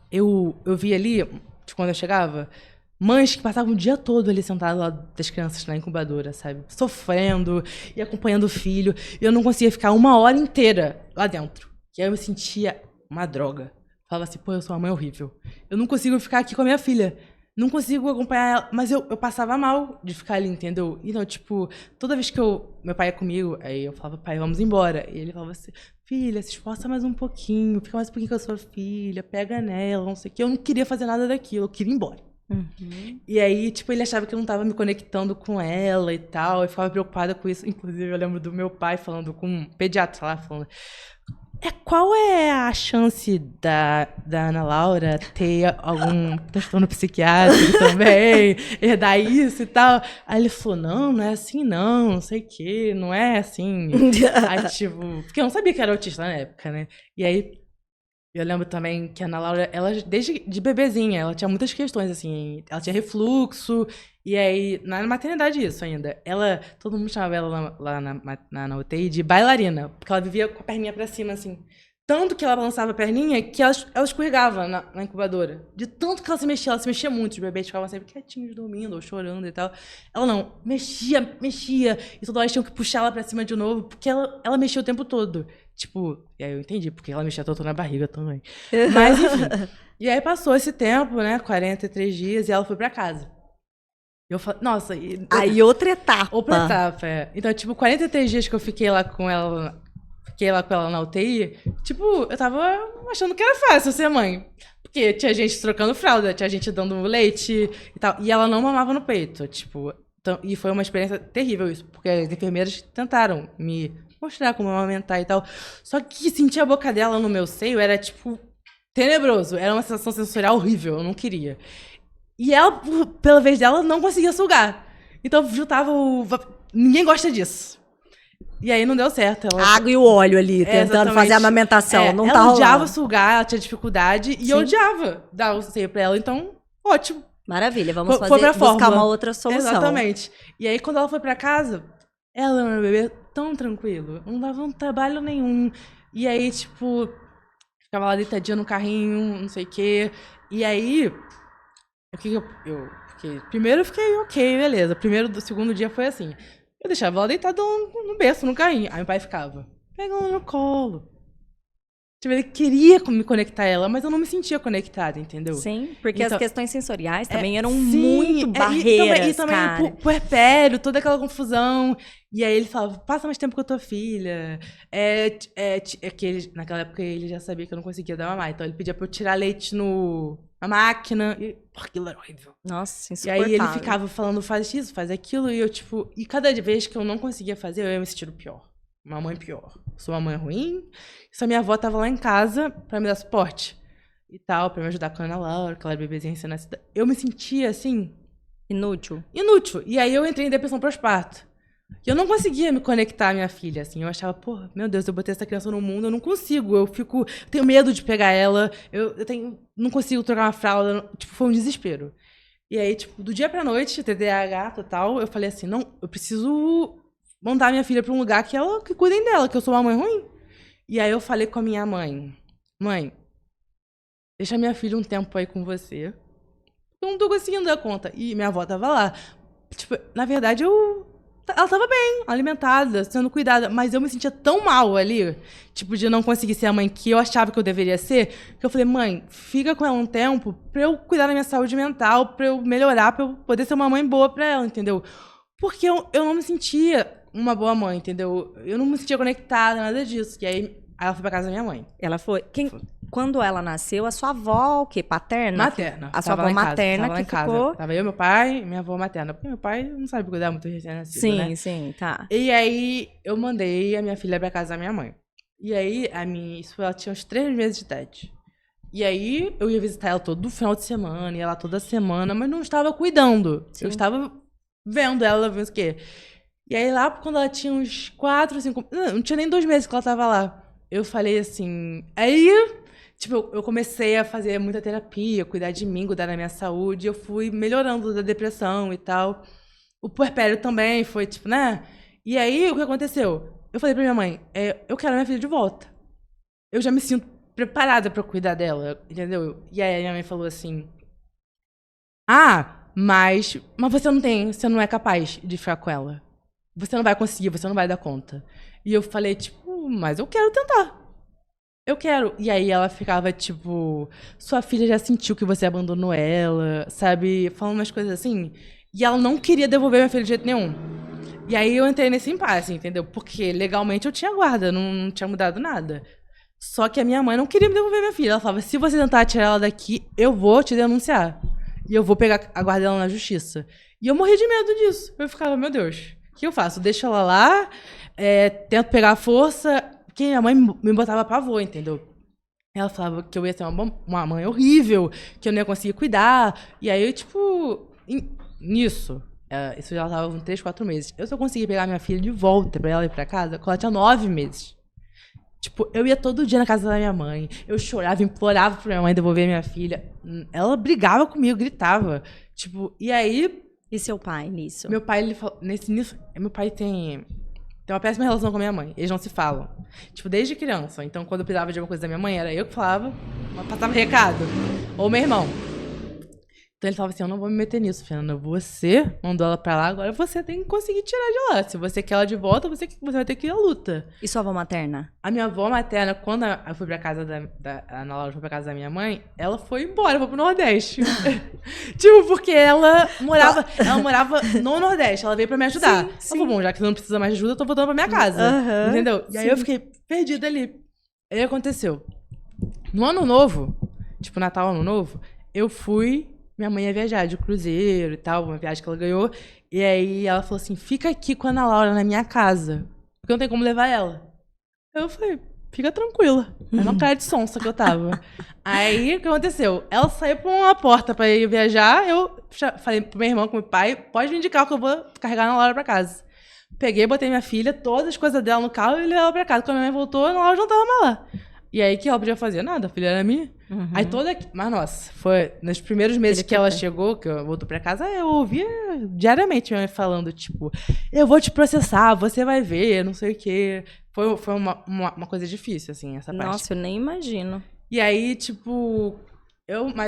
eu vi ali, de quando eu chegava, mães que passavam o dia todo ali sentadas lá das crianças na incubadora, sabe? Sofrendo e acompanhando o filho. E eu não conseguia ficar 1 hora inteira lá dentro. E aí eu me sentia uma droga. Falava assim, pô, eu sou uma mãe horrível. Eu não consigo ficar aqui com a minha filha. Não consigo acompanhar ela. Mas eu passava mal de ficar ali, entendeu? Então, tipo, toda vez que meu pai ia comigo, aí eu falava, pai, vamos embora. E ele falava assim, filha, se esforça mais um pouquinho, fica mais um pouquinho com a sua filha, pega nela, não sei o quê. Eu não queria fazer nada daquilo, eu queria ir embora. Uhum. E aí, tipo, ele achava que eu não tava me conectando com ela e tal. Eu ficava preocupada com isso. Inclusive, eu lembro do meu pai falando com um pediatra lá, falando... Qual é a chance da Ana Laura ter algum transtorno psiquiátrico também, herdar isso e tal? Aí ele falou, não é assim não sei o quê, não é assim. Aí, tipo, porque eu não sabia que era autista na época, né? E aí, eu lembro também que a Ana Laura, ela, desde de bebezinha, ela tinha muitas questões, assim, ela tinha refluxo, e aí, na maternidade isso ainda, todo mundo chamava ela lá na UTI de bailarina, porque ela vivia com a perninha pra cima, assim. Tanto que ela balançava a perninha que ela escorregava na incubadora. De tanto que ela se mexia muito, os bebês ficavam sempre quietinhos, dormindo, ou chorando e tal. Ela não, mexia, e toda hora tinham que puxar ela pra cima de novo, porque ela mexia o tempo todo. Tipo, e aí eu entendi, porque ela mexia tanto na barriga também. Mas, enfim. E aí passou esse tempo, né, 43 dias, e ela foi pra casa. Eu falei, nossa... Aí outra etapa. Outra etapa, é. Então, tipo, 43 dias que eu fiquei lá com ela na UTI, tipo, eu tava achando que era fácil ser mãe. Porque tinha gente trocando fralda, tinha gente dando leite e tal. E ela não mamava no peito, tipo... E foi uma experiência terrível isso, porque as enfermeiras tentaram me mostrar como amamentar e tal. Só que sentir a boca dela no meu seio era, tipo, tenebroso. Era uma sensação sensorial horrível, eu não queria. E ela, pela vez dela, não conseguia sugar. Então, juntava Ninguém gosta disso. E aí não deu certo. A água e o óleo ali, tentando fazer a amamentação. Não tá rolando. Ela odiava sugar, ela tinha dificuldade. E eu odiava dar o seio pra ela. Então, ótimo. Maravilha, vamos buscar uma outra solução. Exatamente. E aí, quando ela foi pra casa, ela era um bebê tão tranquilo. Não dava um trabalho nenhum. E aí, tipo, ficava lá deitadinha no carrinho, não sei o quê. E aí, primeiro eu fiquei ok, beleza. Segundo dia foi assim. Eu deixava ela deitada no berço, no carrinho. Aí meu pai ficava, pega ela no colo. Tipo, ele queria me conectar a ela, mas eu não me sentia conectada, entendeu? Sim, porque então, as questões sensoriais também eram muito barreiras, e também cara. o puerpério, toda aquela confusão. E aí ele falava, passa mais tempo com a tua filha. Naquela época ele já sabia que eu não conseguia dar mamar. Então ele pedia pra eu tirar leite na máquina. E aquilo era horrível. Nossa, insuportável. E aí ele ficava falando, faz isso, faz aquilo. E eu, tipo... E cada vez que eu não conseguia fazer, eu ia me sentindo pior. Uma mãe pior. Sou uma mãe ruim. Só minha avó tava lá em casa pra me dar suporte. E tal, pra me ajudar com a Ana Laura, que ela era bebezinha recém-nascida. Eu me sentia, assim... Inútil. E aí eu entrei em depressão pós-parto. E eu não conseguia me conectar à minha filha, assim. Eu achava, pô, meu Deus, eu botei essa criança no mundo, eu não consigo. Eu tenho medo de pegar ela. Não consigo trocar uma fralda. Tipo, foi um desespero. E aí, tipo, do dia pra noite, TDAH total, eu falei assim, não, eu preciso mandar minha filha pra um lugar que cuidem dela, que eu sou uma mãe ruim. E aí eu falei com a minha mãe, deixa minha filha um tempo aí com você. Eu não tô conseguindo dar conta. E minha avó tava lá. Tipo, na verdade, ela tava bem, alimentada, sendo cuidada, mas eu me sentia tão mal ali, tipo, de não conseguir ser a mãe que eu achava que eu deveria ser, que eu falei, mãe, fica com ela um tempo pra eu cuidar da minha saúde mental, pra eu melhorar, pra eu poder ser uma mãe boa pra ela, entendeu? Porque eu não me sentia uma boa mãe, entendeu? Eu não me sentia conectada, nada disso. E aí Aí ela foi pra casa da minha mãe. Ela foi. Quando ela nasceu, a sua avó, o quê? Paterna? Materna. A sua avó materna tava lá que em casa. ficou. Tava eu, meu pai e minha avó materna. Porque meu pai não sabe cuidar muito recém-nascido, Sim, né? sim, tá. E aí, eu mandei a minha filha pra casa da minha mãe. E aí, ela tinha uns 3 meses de idade. E aí, eu ia visitar ela todo final de semana, ia lá toda semana, mas não estava cuidando. Sim. Eu estava vendo ela, vendo o quê. E aí, lá, quando ela tinha uns 4, 5... Não tinha nem 2 meses que ela tava lá. Eu falei assim... Aí, tipo, eu comecei a fazer muita terapia, cuidar de mim, cuidar da minha saúde. Eu fui melhorando da depressão e tal. O puerpério também foi, tipo, né? E aí, o que aconteceu? Eu falei pra minha mãe, eu quero minha filha de volta. Eu já me sinto preparada pra cuidar dela, entendeu? E aí, a minha mãe falou assim... Mas você não é capaz de ficar com ela. Você não vai conseguir, você não vai dar conta. E eu falei, tipo, mas eu quero tentar. Eu quero. E aí ela ficava, tipo, sua filha já sentiu que você abandonou ela, sabe? Falando umas coisas assim. E ela não queria devolver minha filha de jeito nenhum. E aí eu entrei nesse impasse, entendeu? Porque legalmente eu tinha guarda, não tinha mudado nada. Só que a minha mãe não queria me devolver minha filha. Ela falava, se você tentar tirar ela daqui, eu vou te denunciar. E eu vou pegar a guarda dela na justiça. E eu morri de medo disso. Eu ficava, meu Deus, o que eu faço? Deixo ela lá, tento pegar a força, porque minha mãe me botava pavor, entendeu? Ela falava que eu ia ser uma mãe horrível, que eu não ia conseguir cuidar. E aí, tipo, nisso, isso já tava com 3, 4 meses. Eu só consegui pegar minha filha de volta pra ela ir pra casa quando ela tinha 9 meses. Tipo, eu ia todo dia na casa da minha mãe. Eu chorava, implorava pra minha mãe devolver minha filha. Ela brigava comigo, gritava. Tipo, e aí... E seu pai nisso? Meu pai, ele falou... Nisso, meu pai tem uma péssima relação com a minha mãe. Eles não se falam. Tipo, desde criança. Então, quando eu precisava de alguma coisa da minha mãe, era eu que falava, passava recado. Ou meu irmão. Então ele falava assim, eu não vou me meter nisso, Fernanda. Você mandou ela pra lá, agora você tem que conseguir tirar de lá. Se você quer ela de volta, você vai ter que ir à luta. E sua avó materna? A minha avó materna, quando eu fui pra casa a Ana Laura foi pra casa da minha mãe, ela foi embora, foi pro Nordeste. Tipo, porque ela morava no Nordeste, ela veio pra me ajudar. Sim. Ela falou, bom, já que você não precisa mais de ajuda, eu tô voltando pra minha casa. Uhum, entendeu? E aí eu fiquei perdida ali. Aí aconteceu. No Ano Novo, tipo, Natal, Ano Novo, eu fui... Minha mãe ia viajar de cruzeiro e tal, uma viagem que ela ganhou. E aí ela falou assim, fica aqui com a Ana Laura na minha casa, porque não tem como levar ela. Eu falei, fica tranquila. Era uma cara de sonsa que eu tava. Aí, o que aconteceu? Ela saiu por uma porta pra ir viajar, eu falei pro meu irmão, com meu pai, pode me indicar que eu vou carregar a Ana Laura pra casa. Peguei, botei minha filha, todas as coisas dela no carro e levei ela pra casa. Quando minha mãe voltou, a Ana Laura não tava mais lá. E aí, o que ela podia fazer? Nada, a filha era minha. Uhum. Aí mas nossa, foi nos primeiros meses que ela chegou, que eu voltou pra casa, eu ouvia diariamente minha mãe falando, tipo, eu vou te processar, você vai ver, não sei o quê. Foi uma coisa difícil, assim, essa parte. Nossa, eu nem imagino. E aí, tipo,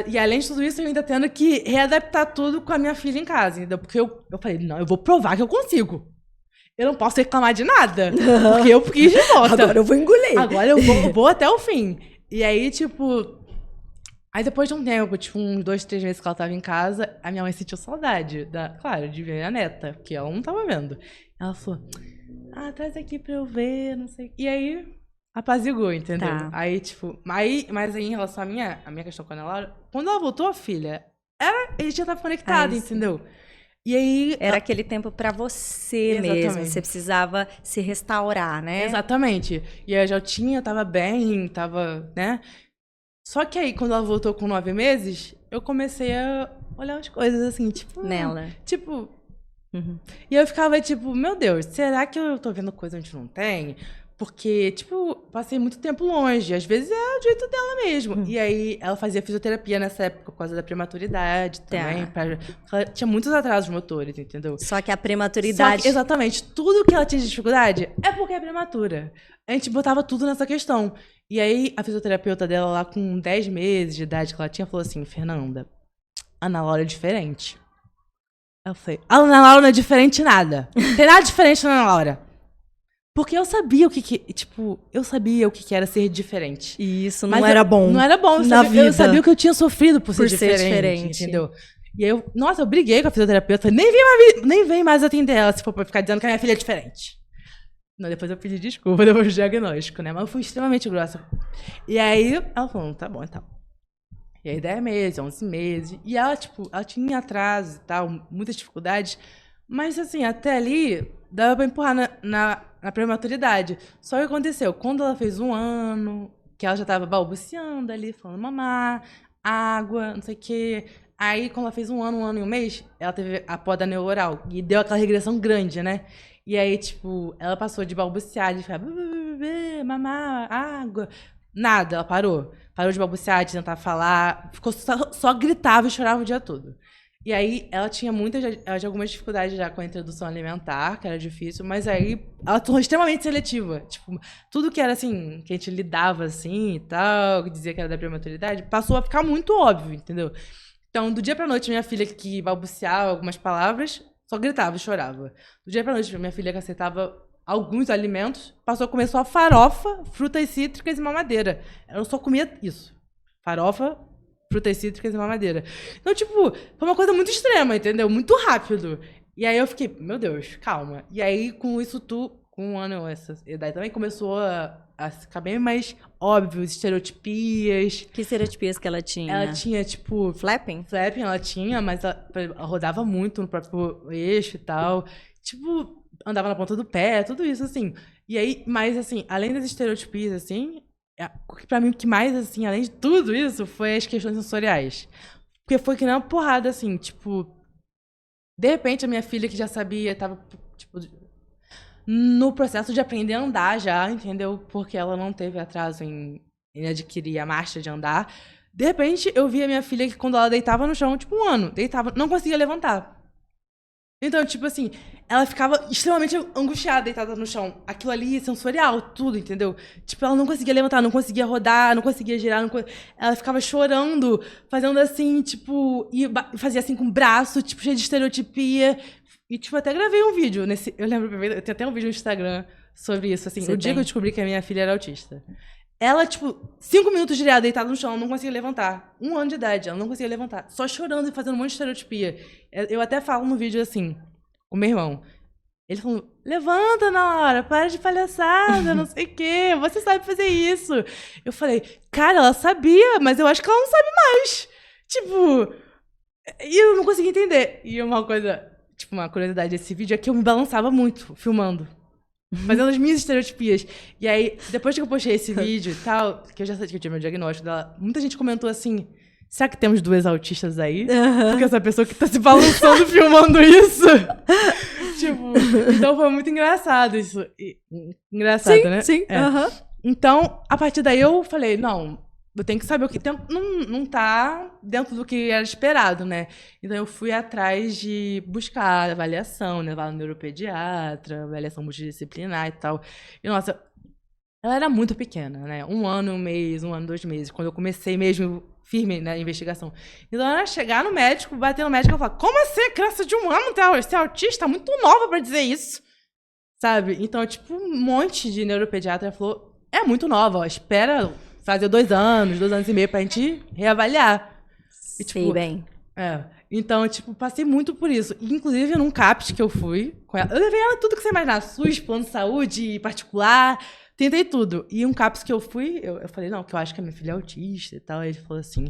e além de tudo isso, eu ainda tendo que readaptar tudo com a minha filha em casa, entendeu? Porque eu falei, não, eu vou provar que eu consigo. Eu não posso reclamar de nada, porque eu quis de volta. Agora eu vou engolir. Agora eu vou até o fim. E aí, tipo... Aí depois de um tempo, tipo, uns 2, 3 meses que ela tava em casa, a minha mãe sentiu saudade, claro, de ver a neta, porque ela não tava vendo. Ela falou, traz aqui pra eu ver, não sei. E aí, apazigou, entendeu? Tá. Aí, tipo... Mas aí, em relação à minha questão com a Ana Laura, quando ela voltou, a filha, a gente já tava conectado, entendeu? E aí... Era aquele tempo pra você mesmo. Você precisava se restaurar, né? Exatamente. E aí eu tava bem, né? Só que aí, quando ela voltou com 9 meses, eu comecei a olhar as coisas assim, tipo... Nela. Tipo... Uhum. E eu ficava tipo, meu Deus, será que eu tô vendo coisa onde não tem? Porque, tipo, passei muito tempo longe. Às vezes é o jeito dela mesmo. E aí, ela fazia fisioterapia nessa época por causa da prematuridade também. Ela tinha muitos atrasos motores, entendeu? Só que a prematuridade... Exatamente. Tudo que ela tinha de dificuldade é porque é prematura. A gente botava tudo nessa questão. E aí, a fisioterapeuta dela, lá com 10 meses de idade que ela tinha, falou assim, Fernanda, a Ana Laura é diferente. Eu falei, a Ana Laura não é diferente nada. Não tem nada diferente na Ana Laura. Porque eu sabia eu sabia o que era ser diferente. E isso não era bom. Não era bom. Eu sabia o que eu tinha sofrido por ser diferente. Entendeu? E aí eu briguei com a fisioterapeuta. Nem vem mais atender ela se for pra ficar dizendo que a minha filha é diferente. Não, depois eu pedi desculpa, depois do diagnóstico, né? Mas eu fui extremamente grossa. E aí, ela falou, tá bom, então. E aí, 10 meses, 11 meses. E ela, tipo, ela tinha atraso e tal, muitas dificuldades. Mas, assim, até ali, dava pra empurrar na prematuridade. Só que aconteceu, quando ela fez 1 ano, que ela já tava balbuciando ali, falando mamar, água, não sei o quê. Aí, quando ela fez 1 ano e 1 mês, ela teve a poda neural. E deu aquela regressão grande, né? E aí, tipo, ela passou de balbuciar, de ficar... mamar, água... Nada, ela parou. Parou de balbuciar, de tentar falar. Ficou só gritava e chorava o dia todo. E aí, ela tinha algumas dificuldades já com a introdução alimentar, que era difícil, mas aí ela tornou extremamente seletiva. Tipo, tudo que era assim, que a gente lidava assim e tal, que dizia que era da prematuridade, passou a ficar muito óbvio, entendeu? Então, do dia pra noite, minha filha que balbuciava algumas palavras, só gritava e chorava. Do dia pra noite, minha filha que aceitava alguns alimentos, passou a comer só farofa, frutas cítricas e mamadeira. Ela só comia isso. Farofa, frutas cítricas e mamadeira. Então, tipo, foi uma coisa muito extrema, entendeu? Muito rápido. E aí eu fiquei, meu Deus, calma. E aí, com isso tudo, com 1 ano, essa idade também, começou a ficar bem mais óbvio, estereotipias. Que estereotipias que ela tinha? Ela tinha, tipo... Flapping? Flapping ela tinha, mas ela rodava muito no próprio eixo e tal. Tipo, andava na ponta do pé, tudo isso, assim. E aí, mas, assim, além das estereotipias, assim, pra mim, o que mais, assim, além de tudo isso, foi as questões sensoriais. Porque foi que nem uma porrada, assim, tipo... De repente, a minha filha, que já sabia, tava, tipo... No processo de aprender a andar já, entendeu? Porque ela não teve atraso em adquirir a marcha de andar. De repente, eu vi a minha filha que quando ela deitava no chão, tipo 1 ano, deitava, não conseguia levantar. Então, tipo assim, ela ficava extremamente angustiada, deitada no chão. Aquilo ali, sensorial, tudo, entendeu? Tipo, ela não conseguia levantar, não conseguia rodar, não conseguia girar. Ela ficava chorando, fazendo assim, tipo... E fazia assim com o braço, tipo, cheio de estereotipia. E, tipo, até gravei um vídeo nesse... Eu lembro, eu tenho até um vídeo no Instagram sobre isso, assim. O dia que eu descobri que a minha filha era autista. Ela, tipo, 5 minutos direto, deitada no chão, ela não conseguia levantar. 1 ano de idade, ela não conseguia levantar. Só chorando e fazendo um monte de estereotipia. Eu até falo no vídeo assim, com meu irmão. Ele falou, levanta, Nora, para de palhaçada, não sei o quê. Você sabe fazer isso. Eu falei, cara, ela sabia, mas eu acho que ela não sabe mais. Tipo... E eu não conseguia entender. E uma coisa... Tipo, uma curiosidade desse vídeo é que eu me balançava muito, filmando. Fazendo as minhas estereotipias. E aí, depois que eu postei esse vídeo e tal, que eu já sabia que eu tinha meu diagnóstico dela, muita gente comentou assim, será que temos 2 autistas aí? Porque essa pessoa que tá se balançando filmando isso. Tipo, então foi muito engraçado isso. Engraçado, sim, né? Sim, Então, a partir daí eu falei, não... Eu tenho que saber o que... Não tá dentro do que era esperado, né? Então, eu fui atrás de buscar avaliação, levar no neuropediatra, avaliação multidisciplinar e tal. E, nossa, ela era muito pequena, né? 1 ano, 1 mês, 1 ano, 2 meses. Quando eu comecei mesmo firme na investigação. Então, era chegar no médico, bater no médico e falar, como assim a criança de 1 ano ser autista? Muito nova pra dizer isso. Sabe? Então, tipo, um monte de neuropediatra falou, é muito nova, ó, espera... Fazer 2 anos, 2 anos e meio pra gente reavaliar. E, tipo, sei bem. Então, tipo, passei muito por isso. Inclusive, num CAPS que eu fui com ela. Eu levei ela tudo que você imaginar. SUS, plano de saúde, particular. Tentei tudo. E um CAPS que eu fui, eu falei, não, que eu acho que a minha filha é autista e tal. Aí ele falou assim,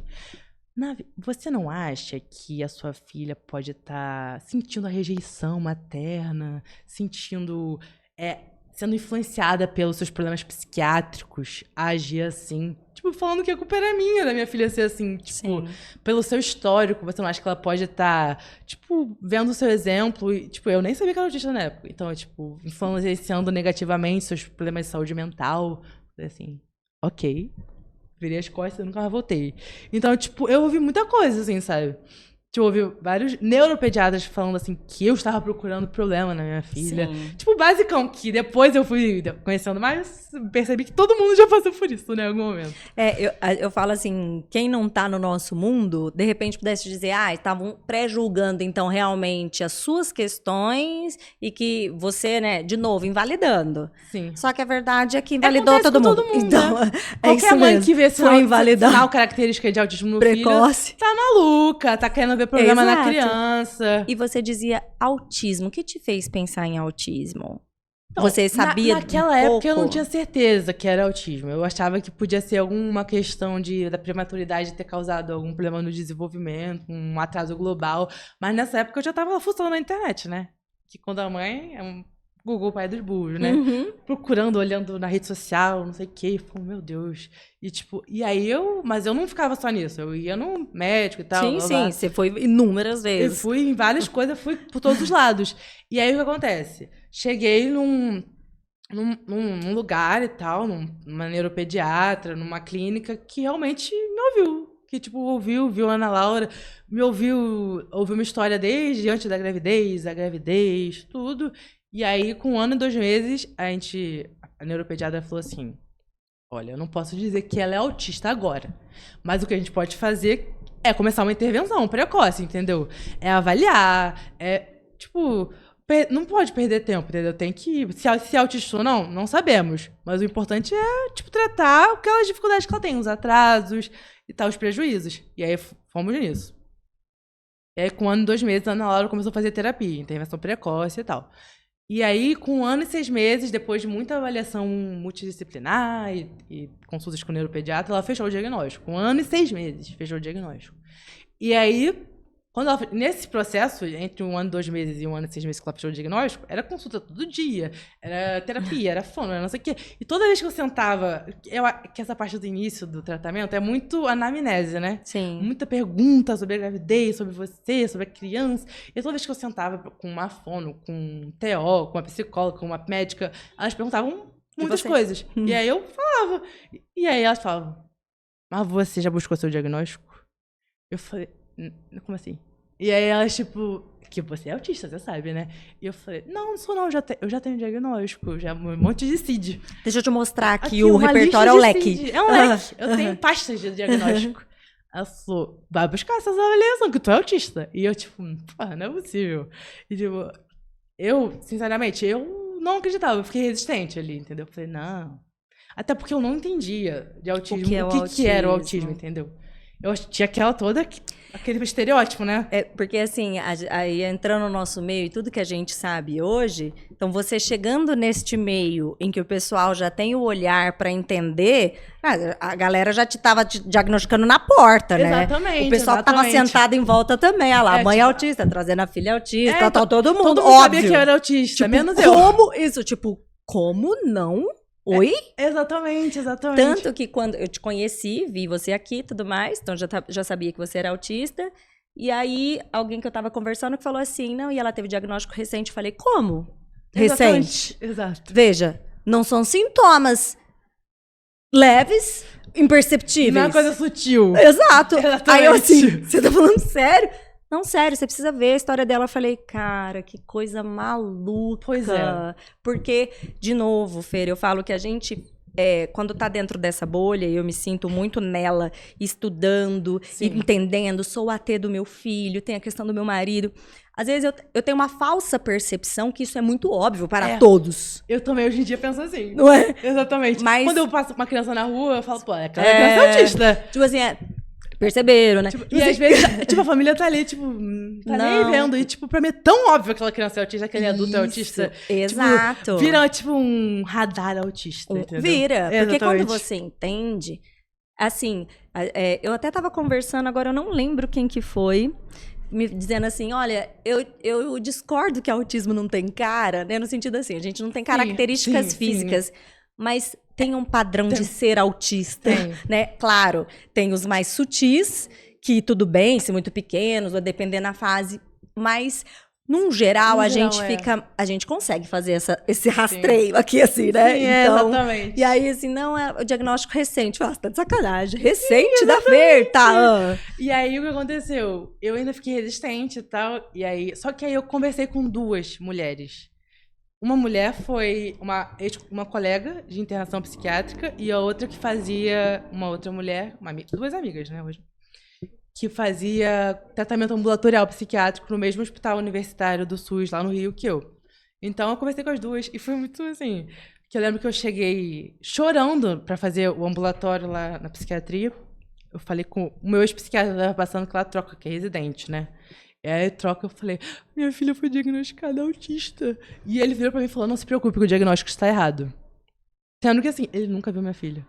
Navi, você não acha que a sua filha pode estar sentindo a rejeição materna, sentindo... sendo influenciada pelos seus problemas psiquiátricos, a agir assim. Tipo, falando que a culpa era minha da minha filha ser assim. Tipo, sim, pelo seu histórico, você não acha que ela pode estar, tipo, vendo o seu exemplo. E, tipo, eu nem sabia que era autista na época. Então, tipo, influenciando negativamente seus problemas de saúde mental. Assim, ok. Virei as costas e nunca mais voltei. Então, tipo, eu ouvi muita coisa, assim, sabe? Tipo, ouvi vários neuropediatras falando assim que eu estava procurando problema na minha filha. Sim. Tipo, basicão, que depois eu fui conhecendo mais, percebi que todo mundo já passou por isso, né, em algum momento. Eu falo assim, quem não tá no nosso mundo, de repente pudesse dizer, estavam pré-julgando, então, realmente as suas questões e que você, né, de novo, invalidando. Sim. Só que a verdade é que invalidou todo mundo. Então, né? Qualquer mãe que vê sinal característica de autismo no precoce. Filho, tá maluca, tá querendo ver problema na criança. E você dizia autismo. O que te fez pensar em autismo? Então, Você sabia naquela época eu não pouco? tinha certeza que era autismo. Eu achava que podia ser alguma questão da prematuridade ter causado algum problema no desenvolvimento, um atraso global. Mas nessa época eu já tava fuçando na internet, né? Que quando a mãe é um Google pai dos burros, né? Uhum. Procurando, olhando na rede social, não sei o quê. Falando, meu Deus. E tipo, mas eu não ficava só nisso. Eu ia no médico e tal. Sim, blá, sim, blá. você foi inúmeras Eu vezes. fui em várias coisas, fui por todos os lados. E aí o que acontece? Cheguei num lugar e tal, numa neuropediatra, numa clínica que realmente me ouviu. Que, tipo, viu a Ana Laura, ouviu uma história desde antes da gravidez, tudo. E aí, com 1 ano e 2 meses, a neuropediatra falou assim: olha, eu não posso dizer que ela é autista agora, mas o que a gente pode fazer é começar uma intervenção precoce, entendeu? É avaliar, tipo, não pode perder tempo, entendeu? Tem que, se é autista ou não sabemos, mas o importante é, tipo, tratar aquelas dificuldades que ela tem, os atrasos e tal, os prejuízos. E aí, fomos nisso. E aí, com 1 ano e 2 meses, a Ana Laura começou a fazer terapia, intervenção precoce e tal. E aí, com 1 ano e 6 meses, depois de muita avaliação multidisciplinar e consultas com o neuropediatra, ela fechou o diagnóstico. Com 1 ano e 6 meses, fechou o diagnóstico. E aí, nesse processo, entre 1 ano e 2 meses e 1 ano e 6 meses que ela fechou o diagnóstico, era consulta todo dia, era terapia, era fono, era não sei o quê. E toda vez que eu sentava, que essa parte do início do tratamento é muito anamnese, né? Sim. Muita pergunta sobre a gravidez, sobre você, sobre a criança. E toda vez que eu sentava com uma fono, com um TO, com uma psicóloga, com uma médica, elas perguntavam muitas coisas. E aí eu falava. E aí elas falavam, mas você já buscou seu diagnóstico? Eu falei, como assim? E aí elas, tipo, que você é autista, você sabe, né? E eu falei, não sou não, eu já tenho diagnóstico, já um monte de CID. Deixa eu te mostrar aqui Aqui, o uma repertório, é o lista de leque. CID. É um leque. Eu tenho pastas de diagnóstico. Ela falou, vai buscar essas avaliações, que tu é autista. E eu, tipo, pô, não é possível. E, tipo, sinceramente, eu não acreditava, eu fiquei resistente ali, entendeu? Eu falei, não. Até porque eu não entendia de autismo, o que era o autismo, entendeu? Eu tinha aquele estereótipo, né? Porque assim, aí entrando no nosso meio e tudo que a gente sabe hoje, então você chegando neste meio em que o pessoal já tem o olhar para entender, a galera já estava te diagnosticando na porta, né? Exatamente. O pessoal que estava sentado em volta também, olha lá, a mãe autista, trazendo a filha autista, todo mundo, todo mundo óbvio. sabia que eu era autista, tipo, menos eu. Como não? Oi? Exatamente. Tanto que quando eu te conheci, vi você aqui e tudo mais, então já sabia que você era autista. E aí, alguém que eu tava conversando que falou assim, não, e ela teve diagnóstico recente. Eu falei, como? Recente? Exato. Veja, não são sintomas leves, imperceptíveis. Não é uma coisa sutil. Exato. Exatamente. Aí eu assim, você tá falando sério? Não, sério, você precisa ver a história dela. Eu falei, cara, que coisa maluca. Pois é. Porque, de novo, Fer, eu falo que a gente, quando tá dentro dessa bolha, eu me sinto muito nela, estudando, entendendo, sou a AT do meu filho, tem a questão do meu marido. Às vezes eu tenho uma falsa percepção que isso é muito óbvio para todos. Eu também, hoje em dia, penso assim. Não é? Exatamente. Mas, quando eu passo uma criança na rua, eu falo, pô, aquela criança é autista. Tipo assim, perceberam, né? E às vezes, tipo, a família tá ali, tipo, tá nem vendo. E, tipo, pra mim é tão óbvio que aquela criança é autista, aquele adulto é autista. Exato. Tipo, vira, tipo, um radar autista, entendeu? Vira. Porque Exatamente. quando você entende, assim, eu até tava conversando, agora eu não lembro quem que foi, me dizendo assim, olha, eu discordo que autismo não tem cara, né? No sentido assim, a gente não tem características físicas, mas tem um padrão de ser autista, né? Claro, tem os mais sutis, que tudo bem, se muito pequenos, ou dependendo da fase, mas num geral, a gente consegue fazer esse rastreio aqui, assim, né? Sim, então, exatamente. E aí, assim, não é o diagnóstico recente. Você tá de sacanagem. Recente da Fer, tá? E aí, o que aconteceu? Eu ainda fiquei resistente e tal, só que aí eu conversei com 2 mulheres. Uma mulher foi uma colega de internação psiquiátrica e a outra que fazia, uma outra mulher, 2 amigas, né, hoje, que fazia tratamento ambulatorial psiquiátrico no mesmo hospital universitário do SUS, lá no Rio, que eu. Então, eu conversei com as 2 e foi muito assim, que eu lembro que eu cheguei chorando pra fazer o ambulatório lá na psiquiatria. Eu falei com o meu ex-psiquiatra, que tava passando aquela troca, que é residente, né? E aí, troca, eu falei, minha filha foi diagnosticada autista. E ele virou pra mim e falou, não se preocupe, que o diagnóstico está errado. Sendo que, assim, ele nunca viu minha filha.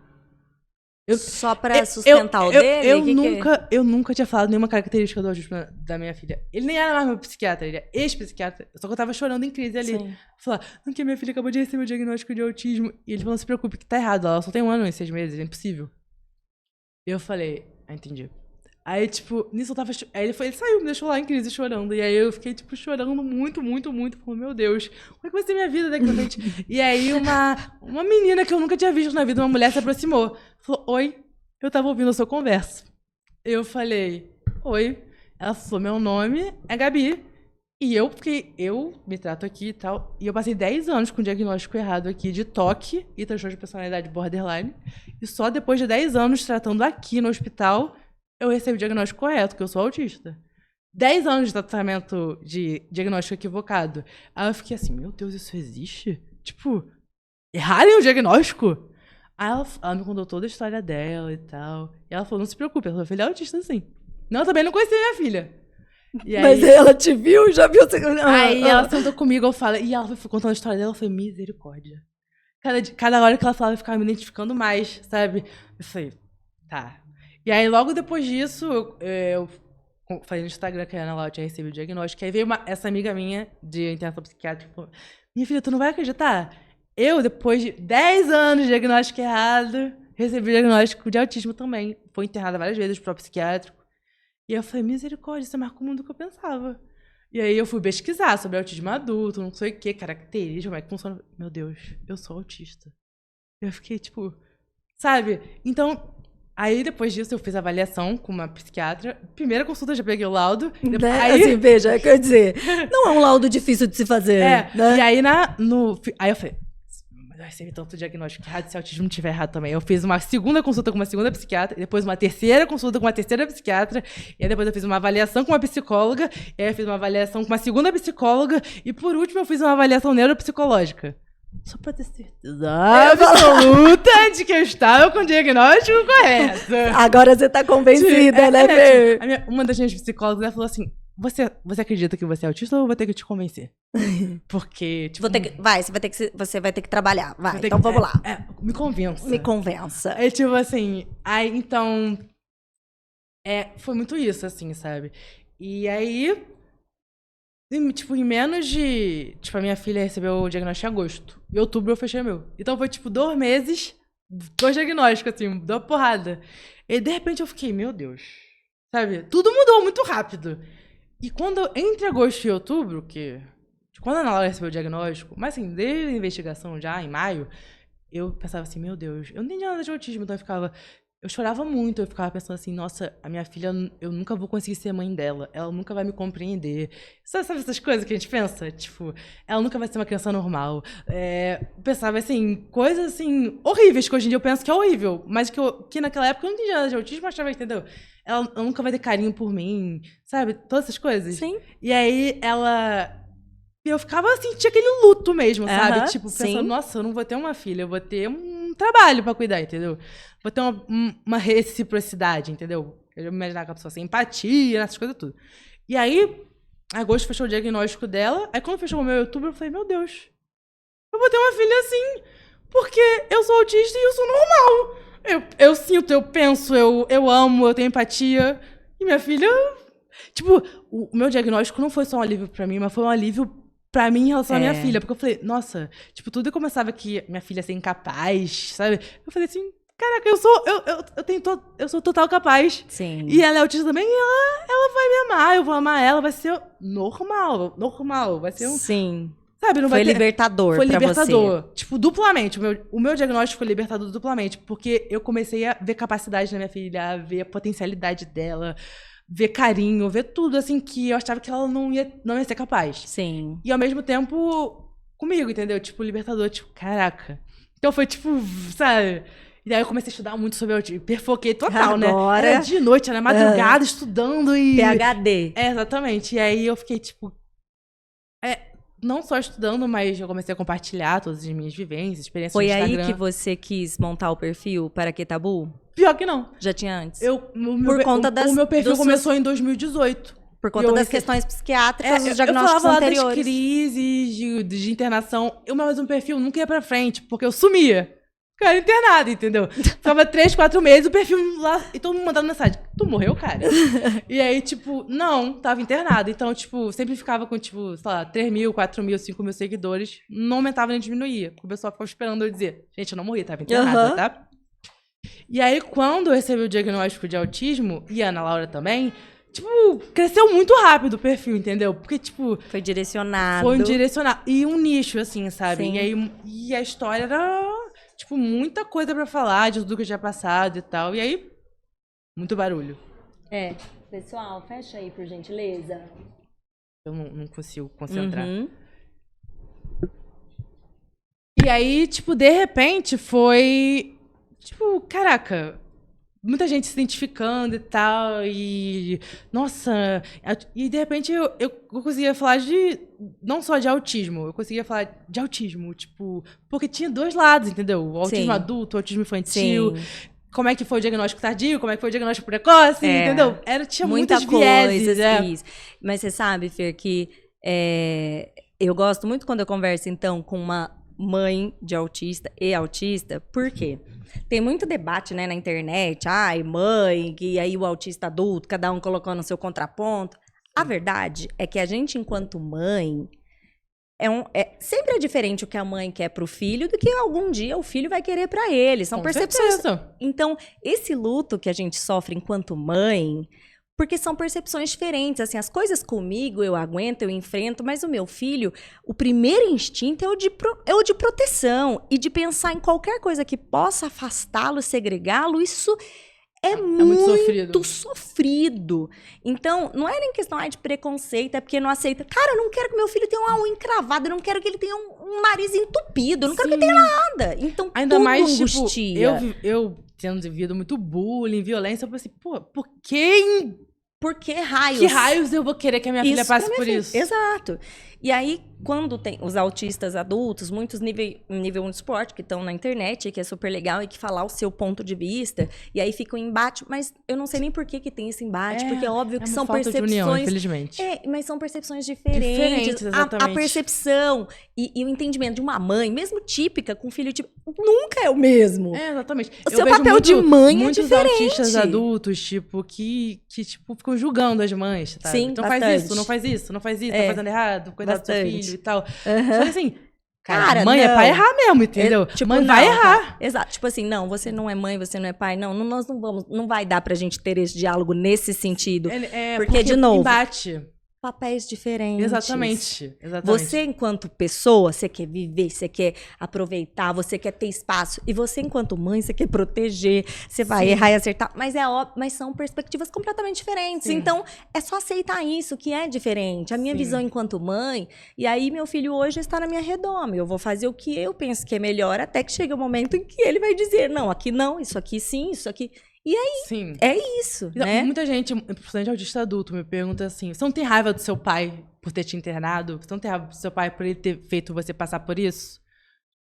Só pra sustentar o dele? Eu nunca tinha falado nenhuma característica do autismo da minha filha. Ele nem era mais meu psiquiatra, ele é ex-psiquiatra. Só que eu tava chorando em crise ali. Falar, que minha filha acabou de receber o diagnóstico de autismo. E ele falou, não se preocupe, que tá errado. Ela só tem 1 ano e 6 meses, é impossível. E eu falei, entendi. Aí, tipo, nisso eu tava... Aí ele saiu, me deixou lá em crise chorando. E aí eu fiquei, tipo, chorando muito, muito, muito. Falei, meu Deus, como é que vai ser minha vida daqui pra frente? E aí uma menina que eu nunca tinha visto na vida, uma mulher, se aproximou. Falou, oi, eu tava ouvindo a sua conversa. Eu falei, oi. Ela falou, meu nome é Gabi. E eu me trato aqui e tal. E eu passei 10 anos com o diagnóstico errado aqui de TOC e transtorno de personalidade borderline. E só depois de 10 anos tratando aqui no hospital, eu recebi o diagnóstico correto, que eu sou autista. 10 anos de tratamento de diagnóstico equivocado. Aí eu fiquei assim, meu Deus, isso existe? Tipo, errarem o diagnóstico? Aí ela me contou toda a história dela e tal. E ela falou, não se preocupe, ela filha é autista sim. Não, eu também não conhecia minha filha. E aí, mas ela te viu, já viu? Aí ela sentou comigo, eu falei, e ela foi contando a história dela, eu falei, misericórdia. Cada hora que ela falava, eu ficava me identificando mais, sabe? Eu falei, tá. E aí, logo depois disso, eu falei no Instagram que a Ana Laura tinha recebido o diagnóstico. Aí veio essa amiga minha de internação psiquiátrica e falou, minha filha, tu não vai acreditar? Eu, depois de 10 anos de diagnóstico errado, recebi o diagnóstico de autismo também. Fui internada várias vezes pro psiquiátrico. E eu falei, misericórdia, isso é mais comum do que eu pensava. E aí eu fui pesquisar sobre autismo adulto, não sei o que, características, como é que funciona. Meu Deus, eu sou autista. Eu fiquei, tipo, sabe? Então, aí depois disso eu fiz a avaliação com uma psiquiatra. Primeira consulta, já peguei o laudo. Depois, aí, assim, veja, quer dizer, não é um laudo difícil de se fazer. Né? E aí, aí eu falei, eu recebi tanto diagnóstico errado, se o autismo não estiver errado também. Eu fiz uma segunda consulta com uma segunda psiquiatra, depois uma terceira consulta com uma terceira psiquiatra, e aí depois eu fiz uma avaliação com uma psicóloga, e aí eu fiz uma avaliação com uma segunda psicóloga, e por último eu fiz uma avaliação neuropsicológica. Só pra ter certeza absoluta de que eu estava com o diagnóstico correto. Agora você tá convencida, né, Fer? Uma das minhas psicólogas, ela falou assim, você acredita que você é autista ou eu vou ter que te convencer? Porque, tipo... Você vai ter que trabalhar. Vai, então vamos lá. Me convença. Me convença. Aí, tipo assim... Aí, então... foi muito isso, assim, sabe? E aí... Tipo, em menos de... Tipo, a minha filha recebeu o diagnóstico em agosto. Em outubro eu fechei meu. Então foi, tipo, 2 meses, 2 diagnósticos, assim, deu uma porrada. E, de repente, eu fiquei, meu Deus. Sabe? Tudo mudou muito rápido. E quando, entre agosto e outubro, quando a Ana Laura recebeu o diagnóstico, mas assim, desde a investigação já, em maio, eu pensava assim, meu Deus, eu não entendi nada de autismo, então eu chorava muito, eu ficava pensando assim, nossa, a minha filha, eu nunca vou conseguir ser mãe dela, ela nunca vai me compreender. Sabe essas coisas que a gente pensa? Tipo, ela nunca vai ser uma criança normal. Pensava assim, coisas assim, horríveis, que hoje em dia eu penso que é horrível, mas que naquela época eu não entendia nada de autismo, achava, entendeu? Ela nunca vai ter carinho por mim, sabe? Todas essas coisas. Sim. E aí, eu ficava assim, tinha aquele luto mesmo, sabe? Tipo, pensando, nossa, eu não vou ter uma filha, eu vou ter um trabalho pra cuidar, entendeu? Vou ter uma reciprocidade, entendeu? Eu imaginava que a pessoa sem empatia, essas coisas tudo. E aí, agosto fechou o diagnóstico dela, aí quando fechou o meu outubro, eu falei, meu Deus, eu vou ter uma filha assim, porque eu sou autista e eu sou normal. Eu sinto, eu penso, eu amo, eu tenho empatia. E minha filha... Tipo, o meu diagnóstico não foi só um alívio pra mim, mas foi um alívio pra mim em relação à minha filha. Porque eu falei, nossa, tipo, tudo que eu começava que minha filha ia ser incapaz, sabe? Eu falei assim, caraca, eu sou total capaz. Sim. E ela é autista também, e ela vai me amar, eu vou amar ela, vai ser normal, vai ser um... Sim. Sabe, não foi vai ter... libertador Foi pra libertador. Você. Tipo, duplamente. O meu diagnóstico foi libertador duplamente. Porque eu comecei a ver capacidade na minha filha, a ver a potencialidade dela, ver carinho, ver tudo, assim, que eu achava que ela não ia ser capaz. Sim. E ao mesmo tempo, comigo, entendeu? Tipo, libertador, tipo, caraca. Então foi tipo, sabe? E aí eu comecei a estudar muito sobre autismo. Perfoquei total, agora... né? Era de noite, era madrugada, estudando e... PhD. Exatamente. E aí eu fiquei, tipo... Não só estudando, mas eu comecei a compartilhar todas as minhas vivências, experiências no Instagram. Foi aí que você quis montar o perfil Para Que Tabu? Pior que não. Já tinha antes? O meu perfil começou em 2018. Por conta das questões psiquiátricas, os diagnósticos eu falava anteriores. Lá das crises de internação. Mas um perfil nunca ia pra frente, porque eu sumia. Cara, internado, entendeu? Ficava 3, 4 meses, o perfil lá, e todo mundo mandando mensagem. Tu morreu, cara? E aí, tipo, não, tava internado. Então, tipo, sempre ficava com, tipo, sei lá, 3 mil, 4 mil, 5 mil seguidores. Não aumentava nem diminuía. Porque o pessoal ficava esperando eu dizer, gente, eu não morri, tava internada, tá? E aí, quando eu recebi o diagnóstico de autismo, e a Ana Laura também, tipo, cresceu muito rápido o perfil, entendeu? Porque, tipo... Foi direcionado. Foi direcionado. E um nicho, assim, sabe? Sim. E aí, e a história era... Tipo, muita coisa pra falar de tudo que eu tinha passado e tal. E aí, muito barulho. Pessoal, fecha aí, por gentileza. Eu não consigo concentrar. Uhum. E aí, tipo, de repente, foi... Tipo, caraca... Muita gente se identificando e tal, e... Nossa... E, de repente, eu conseguia falar de... Não só de autismo, eu conseguia falar de autismo, tipo... Porque tinha dois lados, entendeu? O autismo adulto, o autismo infantil... Sim. Como é que foi o diagnóstico tardio, como é que foi o diagnóstico precoce, entendeu? Tinha muitas vieses. Mas você sabe, Fer, que eu gosto muito quando eu converso, então, com uma mãe de autista e autista, por quê? Tem muito debate, né, na internet, mãe, que aí o autista adulto, cada um colocando o seu contraponto. A verdade é que a gente, enquanto mãe, sempre é diferente o que a mãe quer pro filho do que algum dia o filho vai querer pra ele. São percepções. Certeza. Então, esse luto que a gente sofre enquanto mãe, porque são percepções diferentes. Assim, as coisas comigo eu aguento, eu enfrento, mas o meu filho, o primeiro instinto é o de proteção e de pensar em qualquer coisa que possa afastá-lo, segregá-lo. Isso é muito sofrido. Então, não é nem questão de preconceito, é porque não aceita. Cara, eu não quero que meu filho tenha uma unha encravada, eu não quero que ele tenha um nariz entupido, eu não quero que ele tenha nada. Então, ainda tudo mais, angustia. Tipo, eu tendo vivido muito bullying, violência, eu pensei, pô, por que... Por que raios? Que raios eu vou querer que a minha filha passe por isso? Exato. E aí, quando tem os autistas adultos, muitos nível 1 de esporte, que estão na internet, que é super legal, e que falar o seu ponto de vista, e aí fica um embate, mas eu não sei nem por que tem esse embate, porque é óbvio que são percepções... De união, infelizmente. Mas são percepções diferentes. Exatamente. A percepção e o entendimento de uma mãe, mesmo típica, com filho típico, nunca é o mesmo. Exatamente. O seu papel de mãe é diferente. Muitos autistas adultos, tipo, que ficam julgando as mães, tá? Sim, então bastante. faz isso, não faz isso, não faz isso, tá fazendo errado, cuidado do seu filho e tal. Só que assim, cara, mãe é pra errar mesmo, entendeu? Tipo, mãe vai errar. Cara. Exato. Tipo assim, não, você não é mãe, você não é pai. Nós não vamos, não vai dar pra gente ter esse diálogo nesse sentido. Porque, de novo, embate. Papéis diferentes. Exatamente. Você, enquanto pessoa, você quer viver, você quer aproveitar, você quer ter espaço. E você, enquanto mãe, você quer proteger, você vai errar e acertar. Mas é óbvio, mas são perspectivas completamente diferentes. Sim. Então, é só aceitar isso, que é diferente. A minha visão enquanto mãe, e aí meu filho hoje está na minha redoma. Eu vou fazer o que eu penso que é melhor, até que chega o momento em que ele vai dizer, não, aqui não, isso aqui sim, isso aqui... E aí, é isso, então, né? Muita gente, principalmente autista adulto, me pergunta assim, você não tem raiva do seu pai por ter te internado? Você não tem raiva do seu pai por ele ter feito você passar por isso?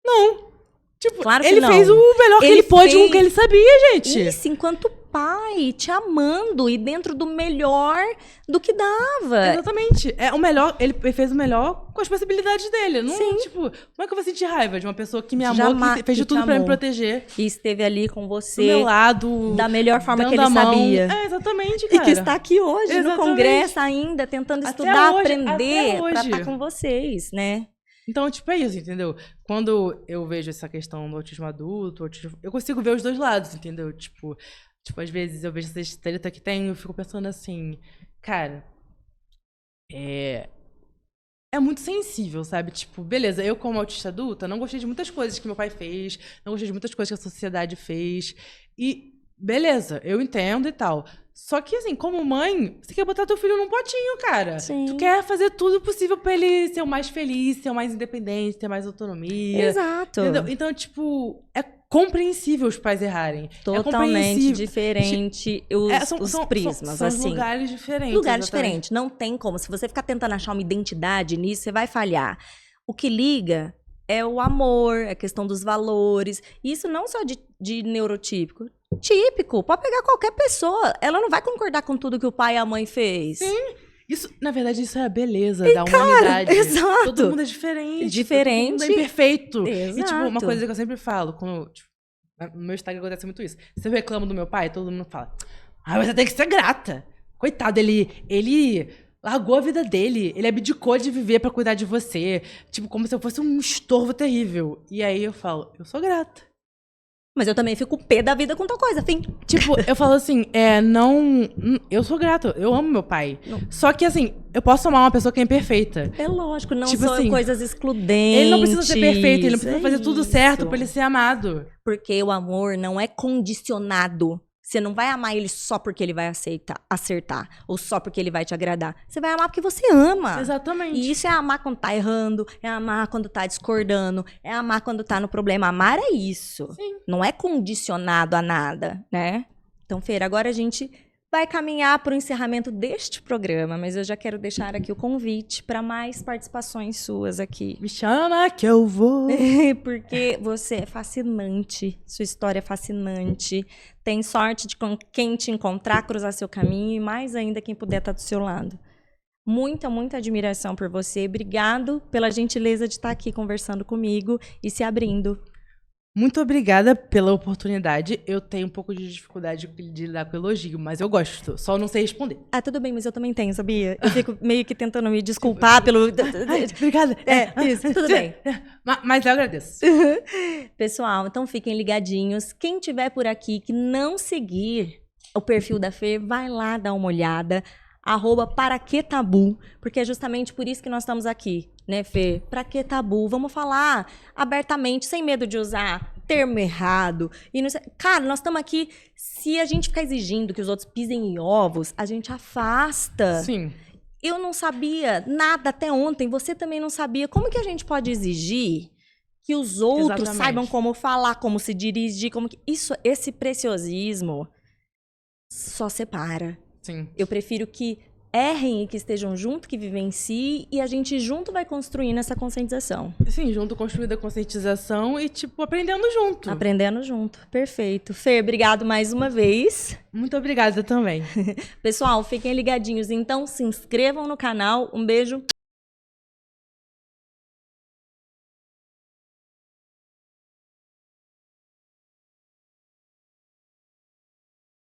Não. Tipo, claro que ele não. fez o melhor que ele pôde com o que ele sabia, gente. Isso, enquanto pai, te amando e dentro do melhor do que dava. Exatamente. É o melhor, ele fez o melhor com as possibilidades dele. Não, Sim. Tipo, como é que eu vou sentir raiva de uma pessoa que me amou, que fez de tudo pra me proteger? E esteve ali com você. Do meu lado. Da melhor forma que ele sabia. Exatamente, cara. E que está aqui hoje no congresso ainda, tentando estudar, aprender pra estar com vocês, né? Então, tipo, é isso, entendeu? Quando eu vejo essa questão do autismo adulto, eu consigo ver os dois lados, entendeu? Tipo, às vezes eu vejo essa treta que tem e eu fico pensando assim, cara, é muito sensível, sabe? Tipo, beleza, eu como autista adulta não gostei de muitas coisas que meu pai fez, não gostei de muitas coisas que a sociedade fez e beleza, eu entendo e tal. Só que, assim, como mãe, você quer botar teu filho num potinho, cara. Sim. Tu quer fazer tudo possível pra ele ser o mais feliz, ser o mais independente, ter mais autonomia. Exato. Entendeu? Então, tipo, é compreensível os pais errarem. Totalmente diferente os prismas, são assim. lugares diferentes. Lugares diferentes. Não tem como. Se você ficar tentando achar uma identidade nisso, você vai falhar. O que liga é o amor, é a questão dos valores. Isso não só de neurotípico. Típico, pode pegar qualquer pessoa. Ela não vai concordar com tudo que o pai e a mãe fez. Sim. Isso, na verdade, isso é a beleza da humanidade. exato. Todo mundo é diferente. Diferente. Todo mundo é imperfeito. Exato. E, tipo, uma coisa que eu sempre falo, quando, tipo, no meu Instagram acontece muito isso. Se eu reclamo do meu pai, todo mundo fala, você tem que ser grata. Coitado, ele largou a vida dele. Ele abdicou de viver pra cuidar de você. Tipo, como se eu fosse um estorvo terrível. E aí eu falo, eu sou grata. Mas eu também fico pé da vida com tal coisa, fim. Tipo, eu falo assim, eu sou grata, eu amo meu pai. Não. Só que, assim, eu posso amar uma pessoa que é imperfeita. É lógico, não Tipo são assim, coisas excludentes. Ele não precisa ser perfeito, ele não precisa fazer tudo isso. certo pra ele ser amado. Porque o amor não é condicionado. Você não vai amar ele só porque ele vai acertar. Ou só porque ele vai te agradar. Você vai amar porque você ama. Exatamente. E isso é amar quando tá errando, é amar quando tá discordando, é amar quando tá no problema. Amar é isso. Sim. Não é condicionado a nada, né? Então, Feira, agora a gente vai caminhar para o encerramento deste programa, mas eu já quero deixar aqui o convite para mais participações suas aqui. Me chama que eu vou. Porque você é fascinante, sua história é fascinante. Tem sorte de quem te encontrar, cruzar seu caminho e mais ainda quem puder estar do seu lado. Muita, muita admiração por você. Obrigado pela gentileza de estar aqui conversando comigo e se abrindo. Muito obrigada pela oportunidade. Eu tenho um pouco de dificuldade de lidar com elogio, mas eu gosto. Só não sei responder. Ah, tudo bem, mas eu também tenho, sabia? Eu fico meio que tentando me desculpar pelo... Ai, obrigada. Isso, tudo bem. Mas eu agradeço. Pessoal, então fiquem ligadinhos. Quem tiver por aqui que não seguir o perfil da Fê, vai lá dar uma olhada. @paraquetabu, porque é justamente por isso que nós estamos aqui, né, Fê? Pra que tabu? Vamos falar abertamente, sem medo de usar termo errado. E não sei... Cara, nós estamos aqui, se a gente ficar exigindo que os outros pisem em ovos, a gente afasta. Sim. Eu não sabia nada até ontem, você também não sabia. Como que a gente pode exigir que os outros Exatamente. saibam como falar, como se dirigir, como que... Esse preciosismo só separa. Sim. Eu prefiro que errem e que estejam junto, que vivenciem, e a gente junto vai construindo essa conscientização. Sim, junto construindo a conscientização e, tipo, aprendendo junto. Aprendendo junto. Perfeito. Fê, obrigado mais uma vez. Muito obrigada também. Pessoal, fiquem ligadinhos. Então, se inscrevam no canal. Um beijo